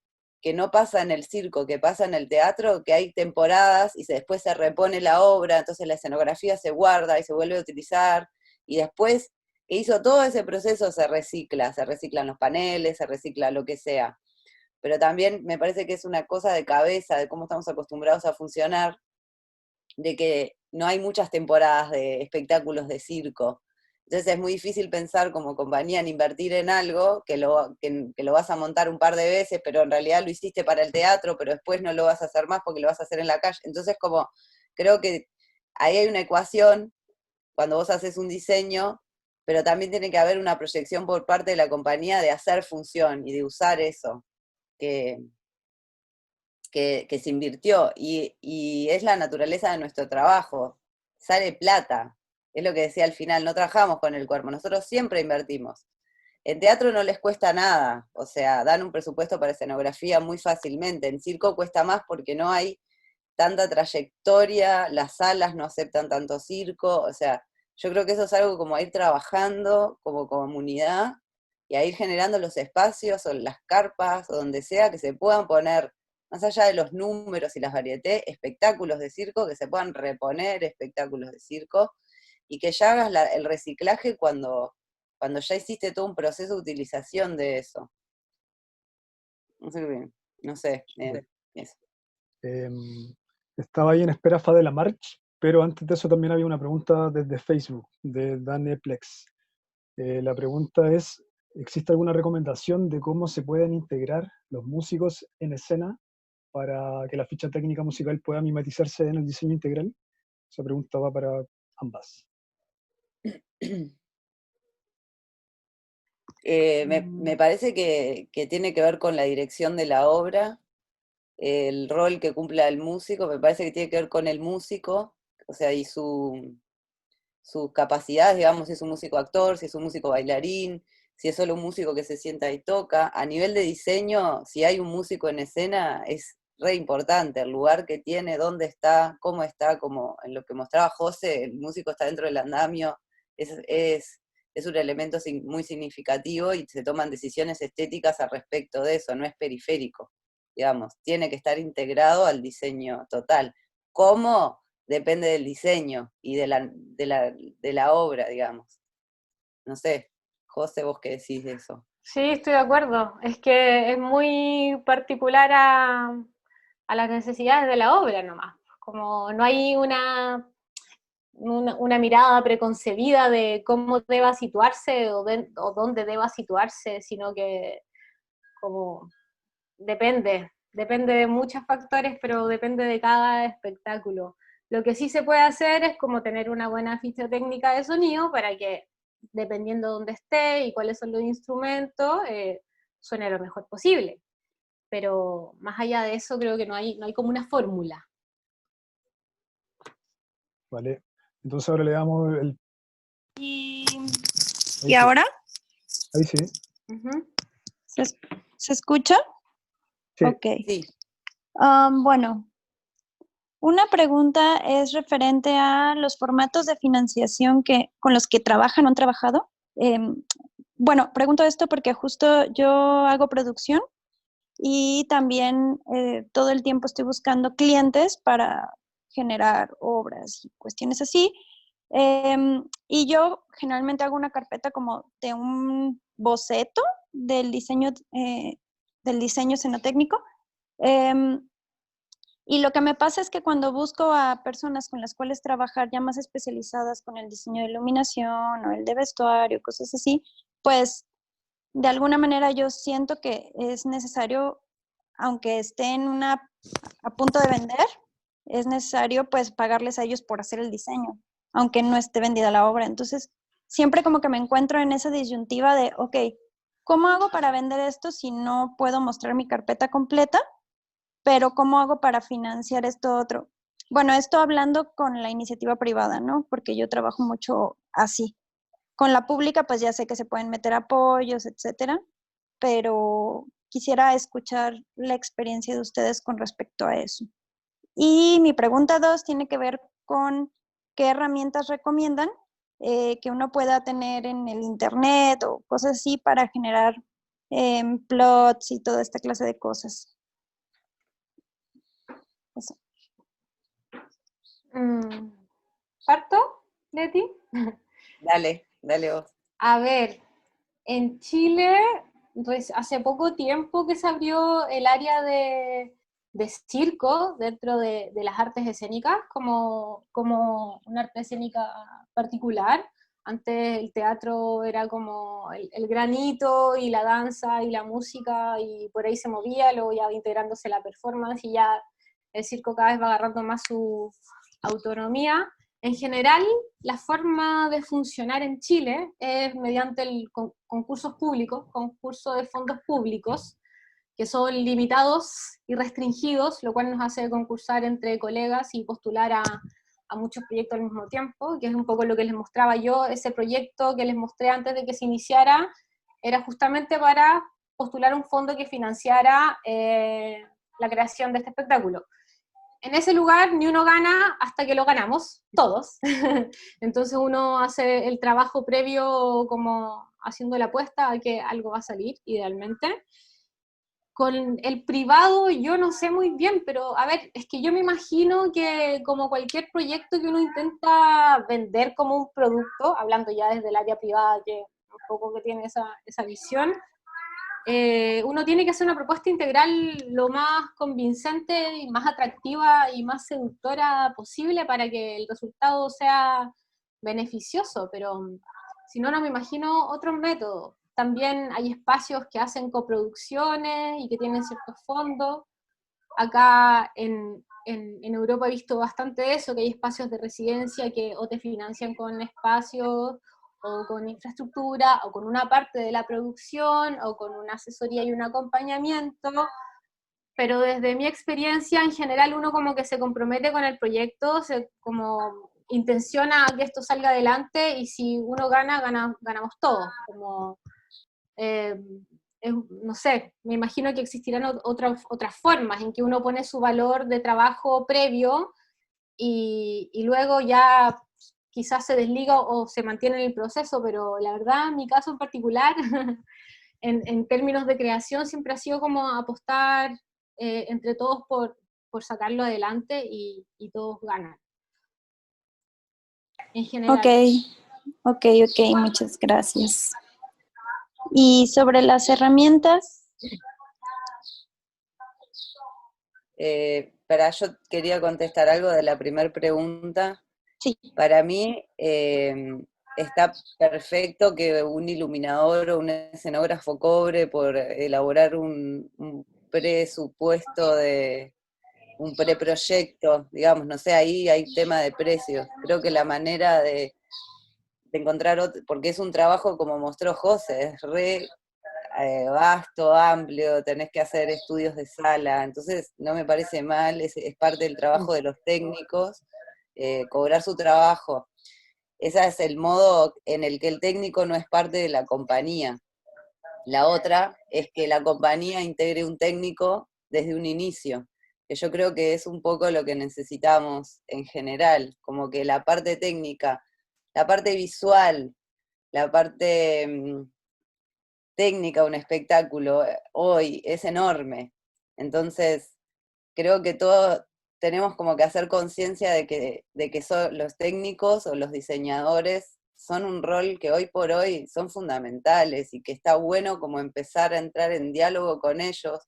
no pasa en el circo, que pasa en el teatro, que hay temporadas y después se repone la obra, entonces la escenografía se guarda y se vuelve a utilizar, y después que hizo todo ese proceso se reciclan los paneles, se recicla lo que sea. Pero también me parece que es una cosa de cabeza, de cómo estamos acostumbrados a funcionar, de que no hay muchas temporadas de espectáculos de circo. Entonces es muy difícil pensar como compañía en invertir en algo que lo vas a montar un par de veces, pero en realidad lo hiciste para el teatro, pero después no lo vas a hacer más porque lo vas a hacer en la calle. Entonces como creo que ahí hay una ecuación cuando vos haces un diseño, pero también tiene que haber una proyección por parte de la compañía de hacer función y de usar eso que se invirtió, y es la naturaleza de nuestro trabajo, sale plata, es lo que decía al final, no trabajamos con el cuerpo, nosotros siempre invertimos. En teatro no les cuesta nada, o sea, dan un presupuesto para escenografía muy fácilmente, en circo cuesta más porque no hay tanta trayectoria, las salas no aceptan tanto circo, o sea, yo creo que eso es algo como a ir trabajando como comunidad y a ir generando los espacios o las carpas o donde sea que se puedan poner, más allá de los números y las varietés, espectáculos de circo, que se puedan reponer espectáculos de circo y que ya hagas el reciclaje cuando ya hiciste todo un proceso de utilización de eso. No sé qué bien, no sé, eso. Estaba ahí en espera Fadela March, pero antes de eso también había una pregunta desde Facebook, de Daneplex. La pregunta es, ¿existe alguna recomendación de cómo se pueden integrar los músicos en escena para que la ficha técnica musical pueda mimetizarse en el diseño integral? Esa pregunta va para ambas. Me parece que tiene que ver con la dirección de la obra, el rol que cumpla el músico, me parece que tiene que ver con el músico, o sea, y sus capacidades, digamos, si es un músico actor, si es un músico bailarín, si es solo un músico que se sienta y toca. A nivel de diseño, si hay un músico en escena, es re importante el lugar que tiene, dónde está, como en lo que mostraba José, el músico está dentro del andamio, es un elemento muy significativo y se toman decisiones estéticas al respecto de eso, no es periférico, digamos, tiene que estar integrado al diseño total. ¿Cómo? Depende del diseño y de la obra, digamos. No sé, José, ¿vos qué decís de eso? Sí, estoy de acuerdo. Es que es muy particular a las necesidades de la obra nomás. Como no hay una mirada preconcebida de cómo deba situarse o dónde deba situarse, sino que como depende de muchos factores, pero depende de cada espectáculo. Lo que sí se puede hacer es como tener una buena ficha técnica de sonido para que, dependiendo de dónde esté y cuáles son los instrumentos, suene lo mejor posible. Pero más allá de eso, creo que no hay como una fórmula. ¿vale? Entonces ahora le damos el... ¿Y Ahí sí, ahora? ahí sí. Ujú. ¿Se escucha? Sí. Ok. Sí. Bueno, una pregunta es referente a los formatos de financiación con los que trabajan o han trabajado. Bueno, pregunto esto porque justo yo hago producción y también todo el tiempo estoy buscando clientes para generar obras y cuestiones así. Y yo generalmente hago una carpeta como de un boceto del diseño escenotécnico. Y lo que me pasa es que cuando busco a personas con las cuales trabajar ya más especializadas con el diseño de iluminación o el de vestuario, cosas así, pues de alguna manera yo siento que es necesario, aunque estén a punto de vender, es necesario pues pagarles a ellos por hacer el diseño, aunque no esté vendida la obra. Entonces, siempre como que me encuentro en esa disyuntiva de, ok, ¿cómo hago para vender esto si no puedo mostrar mi carpeta completa? Pero ¿cómo hago para financiar esto otro? Bueno, esto hablando con la iniciativa privada, ¿no? Porque yo trabajo mucho así. Con la pública, pues ya sé que se pueden meter apoyos, etcétera, pero quisiera escuchar la experiencia de ustedes con respecto a eso. Y mi pregunta 2 tiene que ver con qué herramientas recomiendan que uno pueda tener en el internet o cosas así para generar plots y toda esta clase de cosas. Eso. ¿Parto, Leti? Dale, dale vos. A ver, en Chile, pues hace poco tiempo que se abrió el área de circo dentro de las artes escénicas, como una arte escénica particular. Antes el teatro era como el granito y la danza y la música, y por ahí se movía, luego ya va integrándose la performance, y ya el circo cada vez va agarrando más su autonomía. En general, la forma de funcionar en Chile es mediante el concursos públicos, concursos de fondos públicos, que son limitados y restringidos, lo cual nos hace concursar entre colegas y postular a muchos proyectos al mismo tiempo, que es un poco lo que les mostraba yo. Ese proyecto que les mostré antes de que se iniciara era justamente para postular un fondo que financiara la creación de este espectáculo. En ese lugar ni uno gana hasta que lo ganamos, todos. Entonces uno hace el trabajo previo como haciendo la apuesta a que algo va a salir, idealmente. Con el privado yo no sé muy bien, pero a ver, es que yo me imagino que como cualquier proyecto que uno intenta vender como un producto, hablando ya desde el área privada, que un poco que tiene esa visión, uno tiene que hacer una propuesta integral lo más convincente y más atractiva y más seductora posible para que el resultado sea beneficioso, pero si no, no me imagino otros métodos. También hay espacios que hacen coproducciones y que tienen ciertos fondos. Acá en Europa he visto bastante eso, que hay espacios de residencia que o te financian con espacios o con infraestructura, o con una parte de la producción, o con una asesoría y un acompañamiento, pero desde mi experiencia, en general, uno como que se compromete con el proyecto, como intenciona que esto salga adelante, y si uno gana, ganamos todos. Como, no sé, me imagino que existirán otras formas en que uno pone su valor de trabajo previo, y luego ya quizás se desliga o se mantiene en el proceso, pero la verdad, en mi caso en particular, en términos de creación, siempre ha sido como apostar entre todos por sacarlo adelante, y todos ganan. En general. Ok, muchas gracias. Y sobre las herramientas. Yo quería contestar algo de la primera pregunta. Sí. Para mí está perfecto que un iluminador o un escenógrafo cobre por elaborar un presupuesto de un preproyecto, digamos, no sé, ahí hay tema de precios. Creo que la manera de encontrar otro, porque es un trabajo como mostró José, es re vasto, amplio, tenés que hacer estudios de sala, entonces no me parece mal, es parte del trabajo de los técnicos, cobrar su trabajo. Ese es el modo en el que el técnico no es parte de la compañía. La otra es que la compañía integre un técnico desde un inicio, que yo creo que es un poco lo que necesitamos en general, como que la parte técnica, la parte visual, la parte técnica, un espectáculo, hoy es enorme. Entonces, creo que todos tenemos como que hacer conciencia de que los técnicos o los diseñadores son un rol que hoy por hoy son fundamentales y que está bueno como empezar a entrar en diálogo con ellos.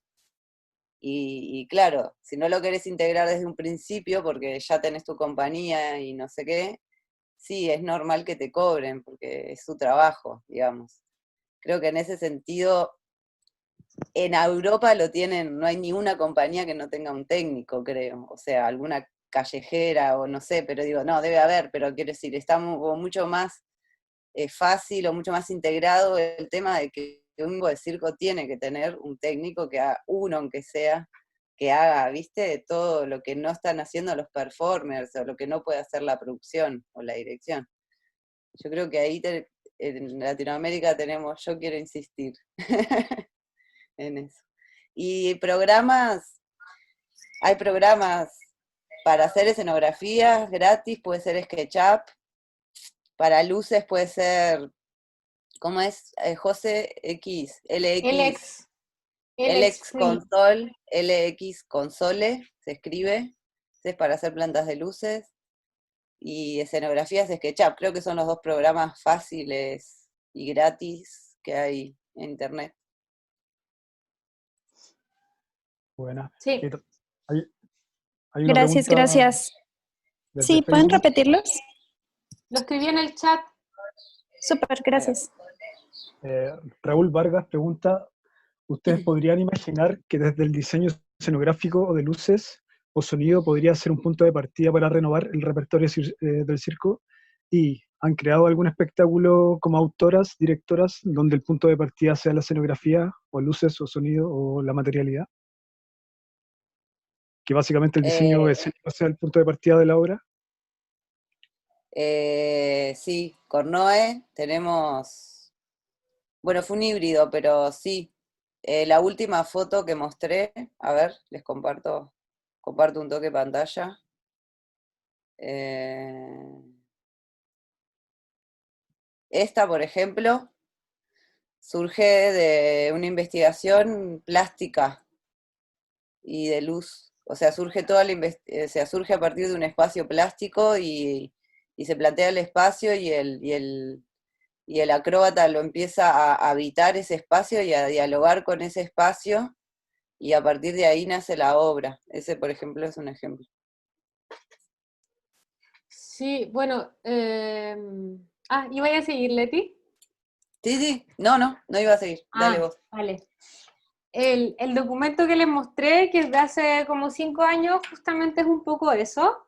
Y claro, si no lo querés integrar desde un principio porque ya tenés tu compañía y no sé qué, sí, es normal que te cobren porque es su trabajo, digamos. Creo que en ese sentido, en Europa lo tienen, no hay ni una compañía que no tenga un técnico, creo. O sea, alguna callejera o no sé, pero digo, no, debe haber, pero quiero decir, está mucho más fácil o mucho más integrado el tema de que un grupo de circo tiene que tener un técnico que haga uno, aunque sea, que haga, ¿viste? Todo lo que no están haciendo los performers o lo que no puede hacer la producción o la dirección. Yo creo que ahí en Latinoamérica tenemos, yo quiero insistir en eso. Y programas, hay programas para hacer escenografías gratis, puede ser SketchUp, para luces puede ser, ¿cómo es? José X, LX. LX Console, LX Console, se escribe, es para hacer plantas de luces, y escenografías de SketchUp, creo que son los dos programas fáciles y gratis que hay en internet. Buena. Sí. Hay una Gracias, pregunta gracias. desde Sí, ¿pueden Facebook. repetirlos? Lo escribí en el chat. Súper, gracias. Raúl Vargas pregunta, ¿ustedes podrían imaginar que desde el diseño escenográfico o de luces o sonido podría ser un punto de partida para renovar el repertorio del circo? ¿Y han creado algún espectáculo como autoras, directoras, donde el punto de partida sea la escenografía o luces o sonido o la materialidad? Que básicamente el diseño escénico sea el punto de partida de la obra. Sí, Cornoe tenemos, bueno, fue un híbrido, pero sí. La última foto que mostré, a ver, les comparto un toque de pantalla. Esta, por ejemplo, surge de una investigación plástica y de luz. O sea, surge surge a partir de un espacio plástico y se plantea el espacio y el acróbata lo empieza a habitar ese espacio y a dialogar con ese espacio, y a partir de ahí nace la obra. Ese, por ejemplo, es un ejemplo. Sí, bueno. ¿Iba a seguir, Leti? Sí, no iba a seguir. Dale vos. Vale. El documento que les mostré, que es de hace como 5 años, justamente es un poco eso,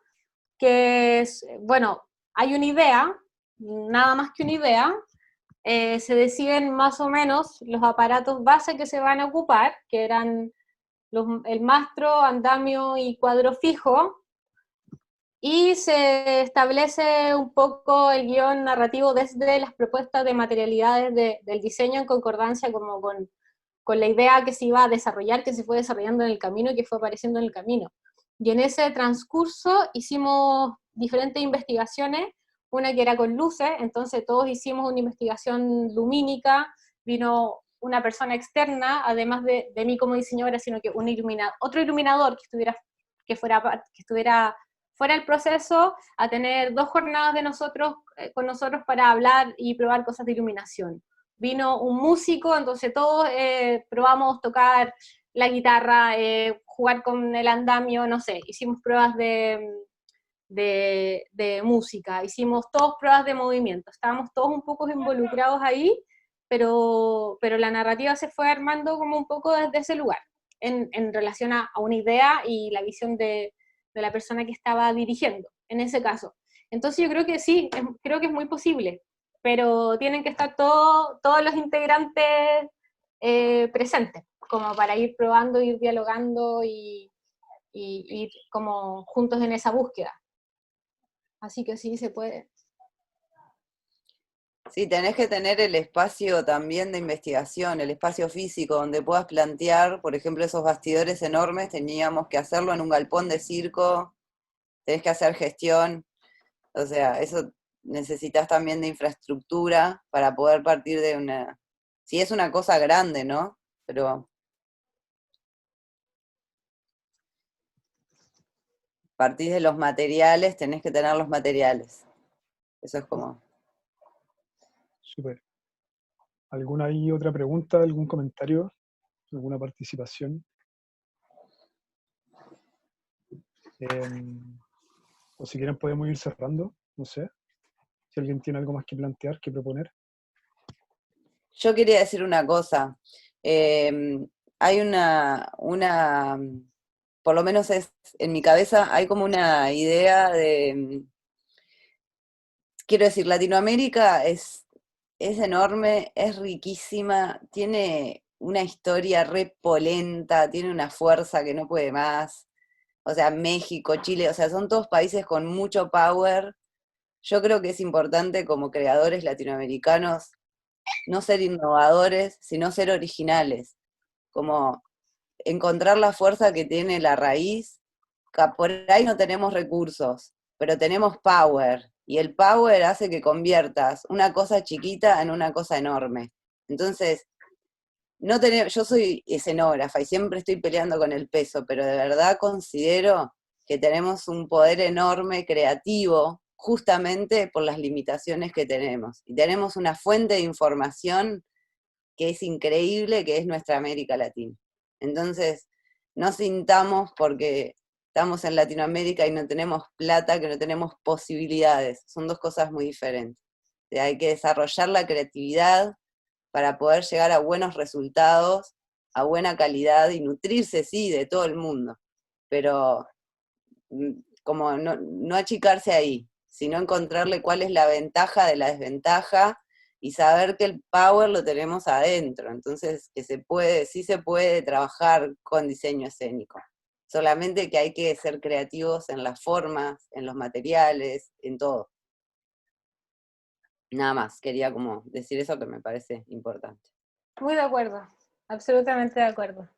que es, bueno, hay una idea, nada más que una idea, se deciden más o menos los aparatos base que se van a ocupar, que eran el mastro, andamio y cuadro fijo, y se establece un poco el guión narrativo desde las propuestas de materialidades del diseño en concordancia como con la idea que se iba a desarrollar, que se fue desarrollando en el camino y que fue apareciendo en el camino. Y en ese transcurso hicimos diferentes investigaciones, una que era con luces, entonces todos hicimos una investigación lumínica, vino una persona externa, además de mí como diseñadora, sino que otro iluminador que estuviera fuera del proceso, a tener 2 jornadas con nosotros para hablar y probar cosas de iluminación. Vino un músico, entonces todos probamos tocar la guitarra, jugar con el andamio, no sé, hicimos pruebas de música, hicimos todos pruebas de movimiento, estábamos todos un poco involucrados ahí, pero la narrativa se fue armando como un poco desde ese lugar, en relación a una idea y la visión de la persona que estaba dirigiendo, en ese caso. Entonces yo creo que sí, creo que es muy posible, pero tienen que estar todos los integrantes presentes, como para ir probando, ir dialogando y como juntos en esa búsqueda. Así que sí, se puede. Sí, tenés que tener el espacio también de investigación, el espacio físico, donde puedas plantear, por ejemplo, esos bastidores enormes, teníamos que hacerlo en un galpón de circo, tenés que hacer gestión, o sea, eso necesitas también de infraestructura para poder partir de una... Sí, es una cosa grande, ¿no? Pero partís de los materiales, tenés que tener los materiales. Eso es como... Súper. ¿Alguna ahí otra pregunta, algún comentario, alguna participación? O si quieren podemos ir cerrando, no sé. Si alguien tiene algo más que plantear, que proponer. Yo quería decir una cosa. Hay por lo menos en mi cabeza, hay como una idea de, quiero decir, Latinoamérica es enorme, es riquísima, tiene una historia re polenta, tiene una fuerza que no puede más. O sea, México, Chile, o sea, son todos países con mucho power. Yo creo que es importante como creadores latinoamericanos no ser innovadores, sino ser originales, como encontrar la fuerza que tiene la raíz. Por ahí no tenemos recursos, pero tenemos power, y el power hace que conviertas una cosa chiquita en una cosa enorme. Entonces, no yo soy escenógrafa y siempre estoy peleando con el peso, pero de verdad considero que tenemos un poder enorme creativo justamente por las limitaciones que tenemos. Y tenemos una fuente de información que es increíble, que es nuestra América Latina. Entonces, no sintamos porque estamos en Latinoamérica y no tenemos plata, que no tenemos posibilidades. Son dos cosas muy diferentes. O sea, hay que desarrollar la creatividad para poder llegar a buenos resultados, a buena calidad y nutrirse, sí, de todo el mundo. Pero como no achicarse ahí, sino encontrarle cuál es la ventaja de la desventaja y saber que el power lo tenemos adentro. Entonces, que sí se puede trabajar con diseño escénico. Solamente que hay que ser creativos en las formas, en los materiales, en todo. Nada más, quería como decir eso que me parece importante. Muy de acuerdo, absolutamente de acuerdo.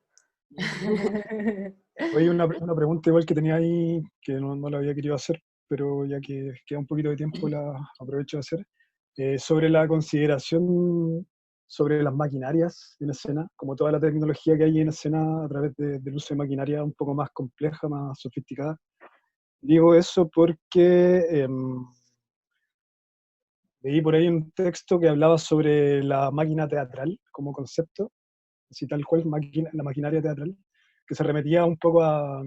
Oye, una pregunta igual que tenía ahí, que no la había querido hacer, pero ya que queda un poquito de tiempo la aprovecho de hacer, sobre la consideración sobre las maquinarias en escena, como toda la tecnología que hay en escena a través del uso de maquinaria un poco más compleja, más sofisticada. Digo eso porque leí por ahí un texto que hablaba sobre la máquina teatral como concepto, así tal cual, la maquinaria teatral, que se remetía un poco a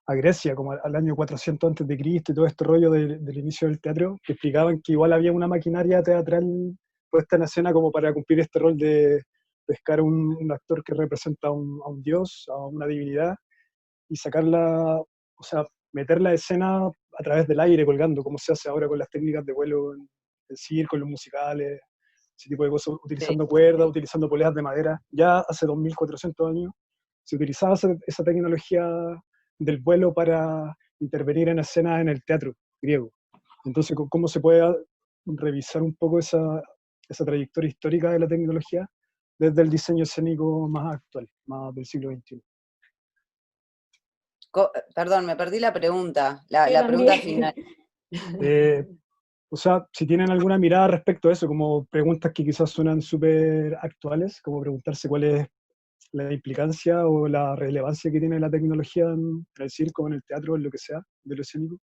Grecia, como al año 400 antes de Cristo y todo este rollo del inicio del teatro, que explicaban que igual había una maquinaria teatral puesta en escena como para cumplir este rol de pescar un actor que representa a un dios, a una divinidad, y sacarla, o sea, meter la escena a través del aire colgando, como se hace ahora con las técnicas de vuelo en circo, en los musicales, ese tipo de cosas, utilizando cuerdas, utilizando poleas de madera. Ya hace 2400 años se utilizaba esa tecnología del vuelo para intervenir en escenas en el teatro griego. Entonces, ¿cómo se puede revisar un poco esa trayectoria histórica de la tecnología desde el diseño escénico más actual, más del siglo XXI? Perdón, me perdí la pregunta, la Yo pregunta también. final. O sea, si tienen alguna mirada respecto a eso, como preguntas que quizás suenan súper actuales, como preguntarse cuál es la implicancia o la relevancia que tiene la tecnología en el circo, en el teatro, en lo que sea, de lo escénico.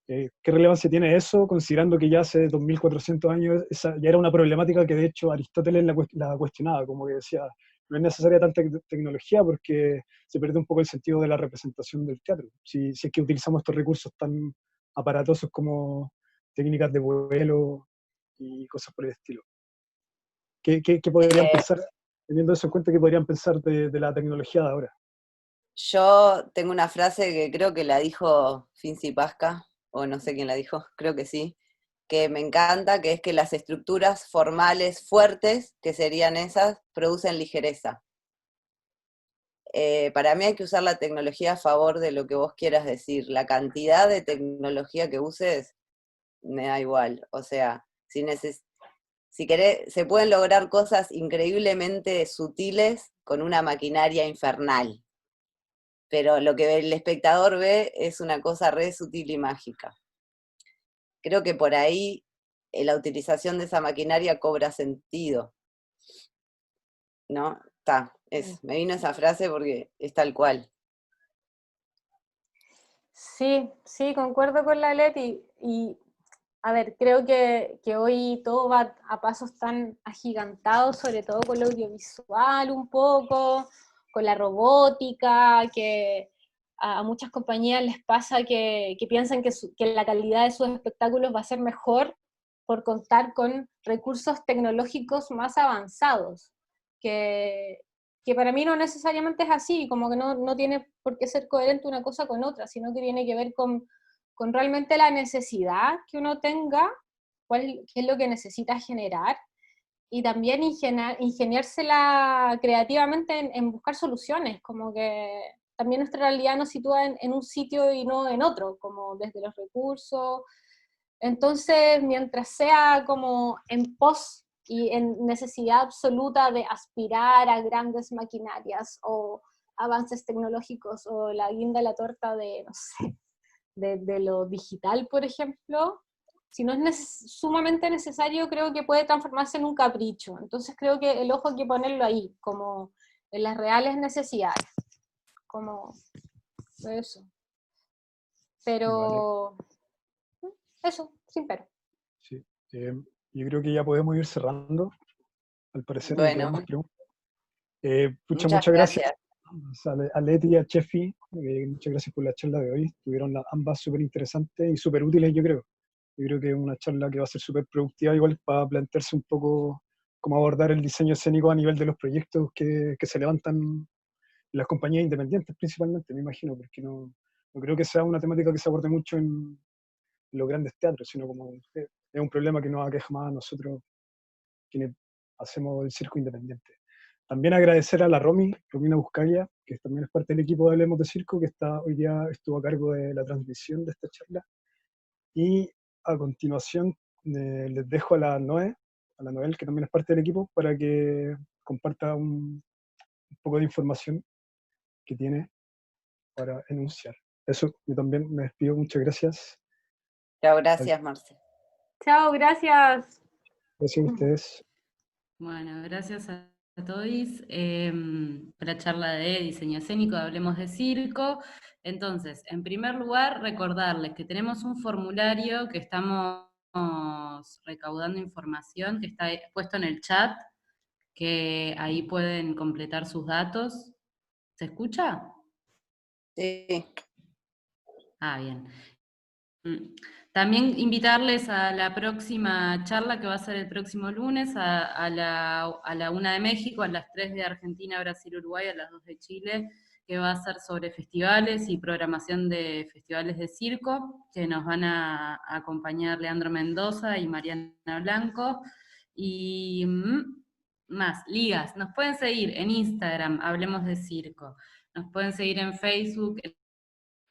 ¿Qué relevancia tiene eso, considerando que ya hace 2400 años esa ya era una problemática que de hecho Aristóteles la cuestionaba, como que decía, no es necesaria tanta tecnología porque se pierde un poco el sentido de la representación del teatro, si es que utilizamos estos recursos tan aparatosos como técnicas de vuelo y cosas por el estilo. ¿Qué podrían pensar, teniendo eso en cuenta, qué podrían pensar de la tecnología de ahora? Yo tengo una frase que creo que la dijo Finzi Pasca, o no sé quién la dijo, creo que sí, que me encanta, que es que las estructuras formales fuertes, que serían esas, producen ligereza. para mí hay que usar la tecnología a favor de lo que vos quieras decir. La cantidad de tecnología que uses, me da igual. O sea, si querés, se pueden lograr cosas increíblemente sutiles con una maquinaria infernal. Pero lo que el espectador ve es una cosa re sutil y mágica. Creo que por ahí la utilización de esa maquinaria cobra sentido. ¿No? Me vino esa frase porque es tal cual. Sí, sí, concuerdo con la Leti. Y a ver, creo que hoy todo va a pasos tan agigantados, sobre todo con lo audiovisual un poco, con la robótica, que a muchas compañías les pasa que piensan que la calidad de sus espectáculos va a ser mejor por contar con recursos tecnológicos más avanzados, que para mí no necesariamente es así, como que no tiene por qué ser coherente una cosa con otra, sino que tiene que ver con realmente la necesidad que uno tenga, qué es lo que necesita generar, y también ingeniársela creativamente en buscar soluciones, como que también nuestra realidad nos sitúa en un sitio y no en otro, como desde los recursos. Entonces, mientras sea como en pos y en necesidad absoluta de aspirar a grandes maquinarias o avances tecnológicos o la guinda de la torta de, no sé, de lo digital, por ejemplo, si no es sumamente necesario, creo que puede transformarse en un capricho. Entonces creo que el ojo hay que ponerlo ahí, como en las reales necesidades, como eso. Pero, eso, sin pero. Sí. Yo creo que ya podemos ir cerrando. Al parecer no quedan Bueno, más preguntas. muchas Muchas gracias gracias. a Leti y a Chefi. Muchas gracias por la charla de hoy. Estuvieron ambas súper interesantes y súper útiles, yo creo. Yo creo que es una charla que va a ser súper productiva, igual para plantearse un poco cómo abordar el diseño escénico a nivel de los proyectos que se levantan en las compañías independientes, principalmente, me imagino, porque no creo que sea una temática que se aborde mucho en los grandes teatros, sino como es un problema que nos aqueja más a nosotros, quienes hacemos el circo independiente. También agradecer a la Romina Buscaglia, que también es parte del equipo de Hablemos de Circo, que hoy día estuvo a cargo de la transmisión de esta charla. Y a continuación les dejo a la Noel, que también es parte del equipo, para que comparta un poco de información que tiene para enunciar. Eso, yo también me despido, muchas gracias. Chao, gracias, Marce. Chao, gracias. Gracias a ustedes. Bueno, gracias a todos por la charla de diseño escénico, Hablemos de Circo. Entonces, en primer lugar, recordarles que tenemos un formulario que estamos recaudando información, que está puesto en el chat, que ahí pueden completar sus datos. ¿Se escucha? Sí. Ah, bien. También invitarles a la próxima charla que va a ser el próximo lunes a la 1 de México, a las 3 de Argentina, Brasil, Uruguay, a las 2 de Chile, que va a ser sobre festivales y programación de festivales de circo, que nos van a acompañar Leandro Mendoza y Mariana Blanco. Y más, ligas, nos pueden seguir en Instagram, Hablemos de Circo, nos pueden seguir en Facebook,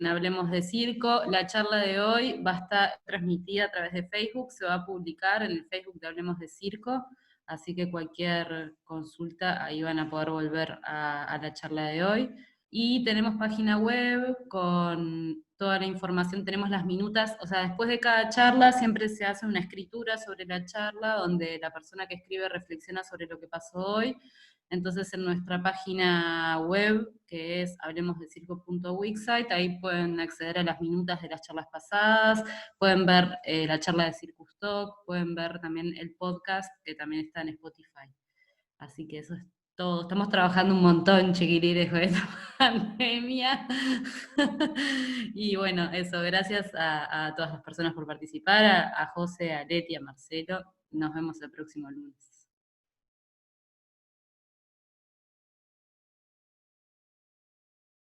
Hablemos de Circo. La charla de hoy va a estar transmitida a través de Facebook, se va a publicar en el Facebook de Hablemos de Circo, así que cualquier consulta ahí van a poder volver a la charla de hoy. Y tenemos página web con toda la información, tenemos las minutas, o sea, después de cada charla siempre se hace una escritura sobre la charla, donde la persona que escribe reflexiona sobre lo que pasó hoy. Entonces en nuestra página web, que es hablemosdecirco.wixsite, ahí pueden acceder a las minutas de las charlas pasadas, pueden ver la charla de Circus Talk, pueden ver también el podcast, que también está en Spotify. Así que eso es todo. Estamos trabajando un montón, chiquilines, con esta pandemia. Y bueno, eso, gracias a todas las personas por participar, a José, a Leti, a Marcelo. Nos vemos el próximo lunes.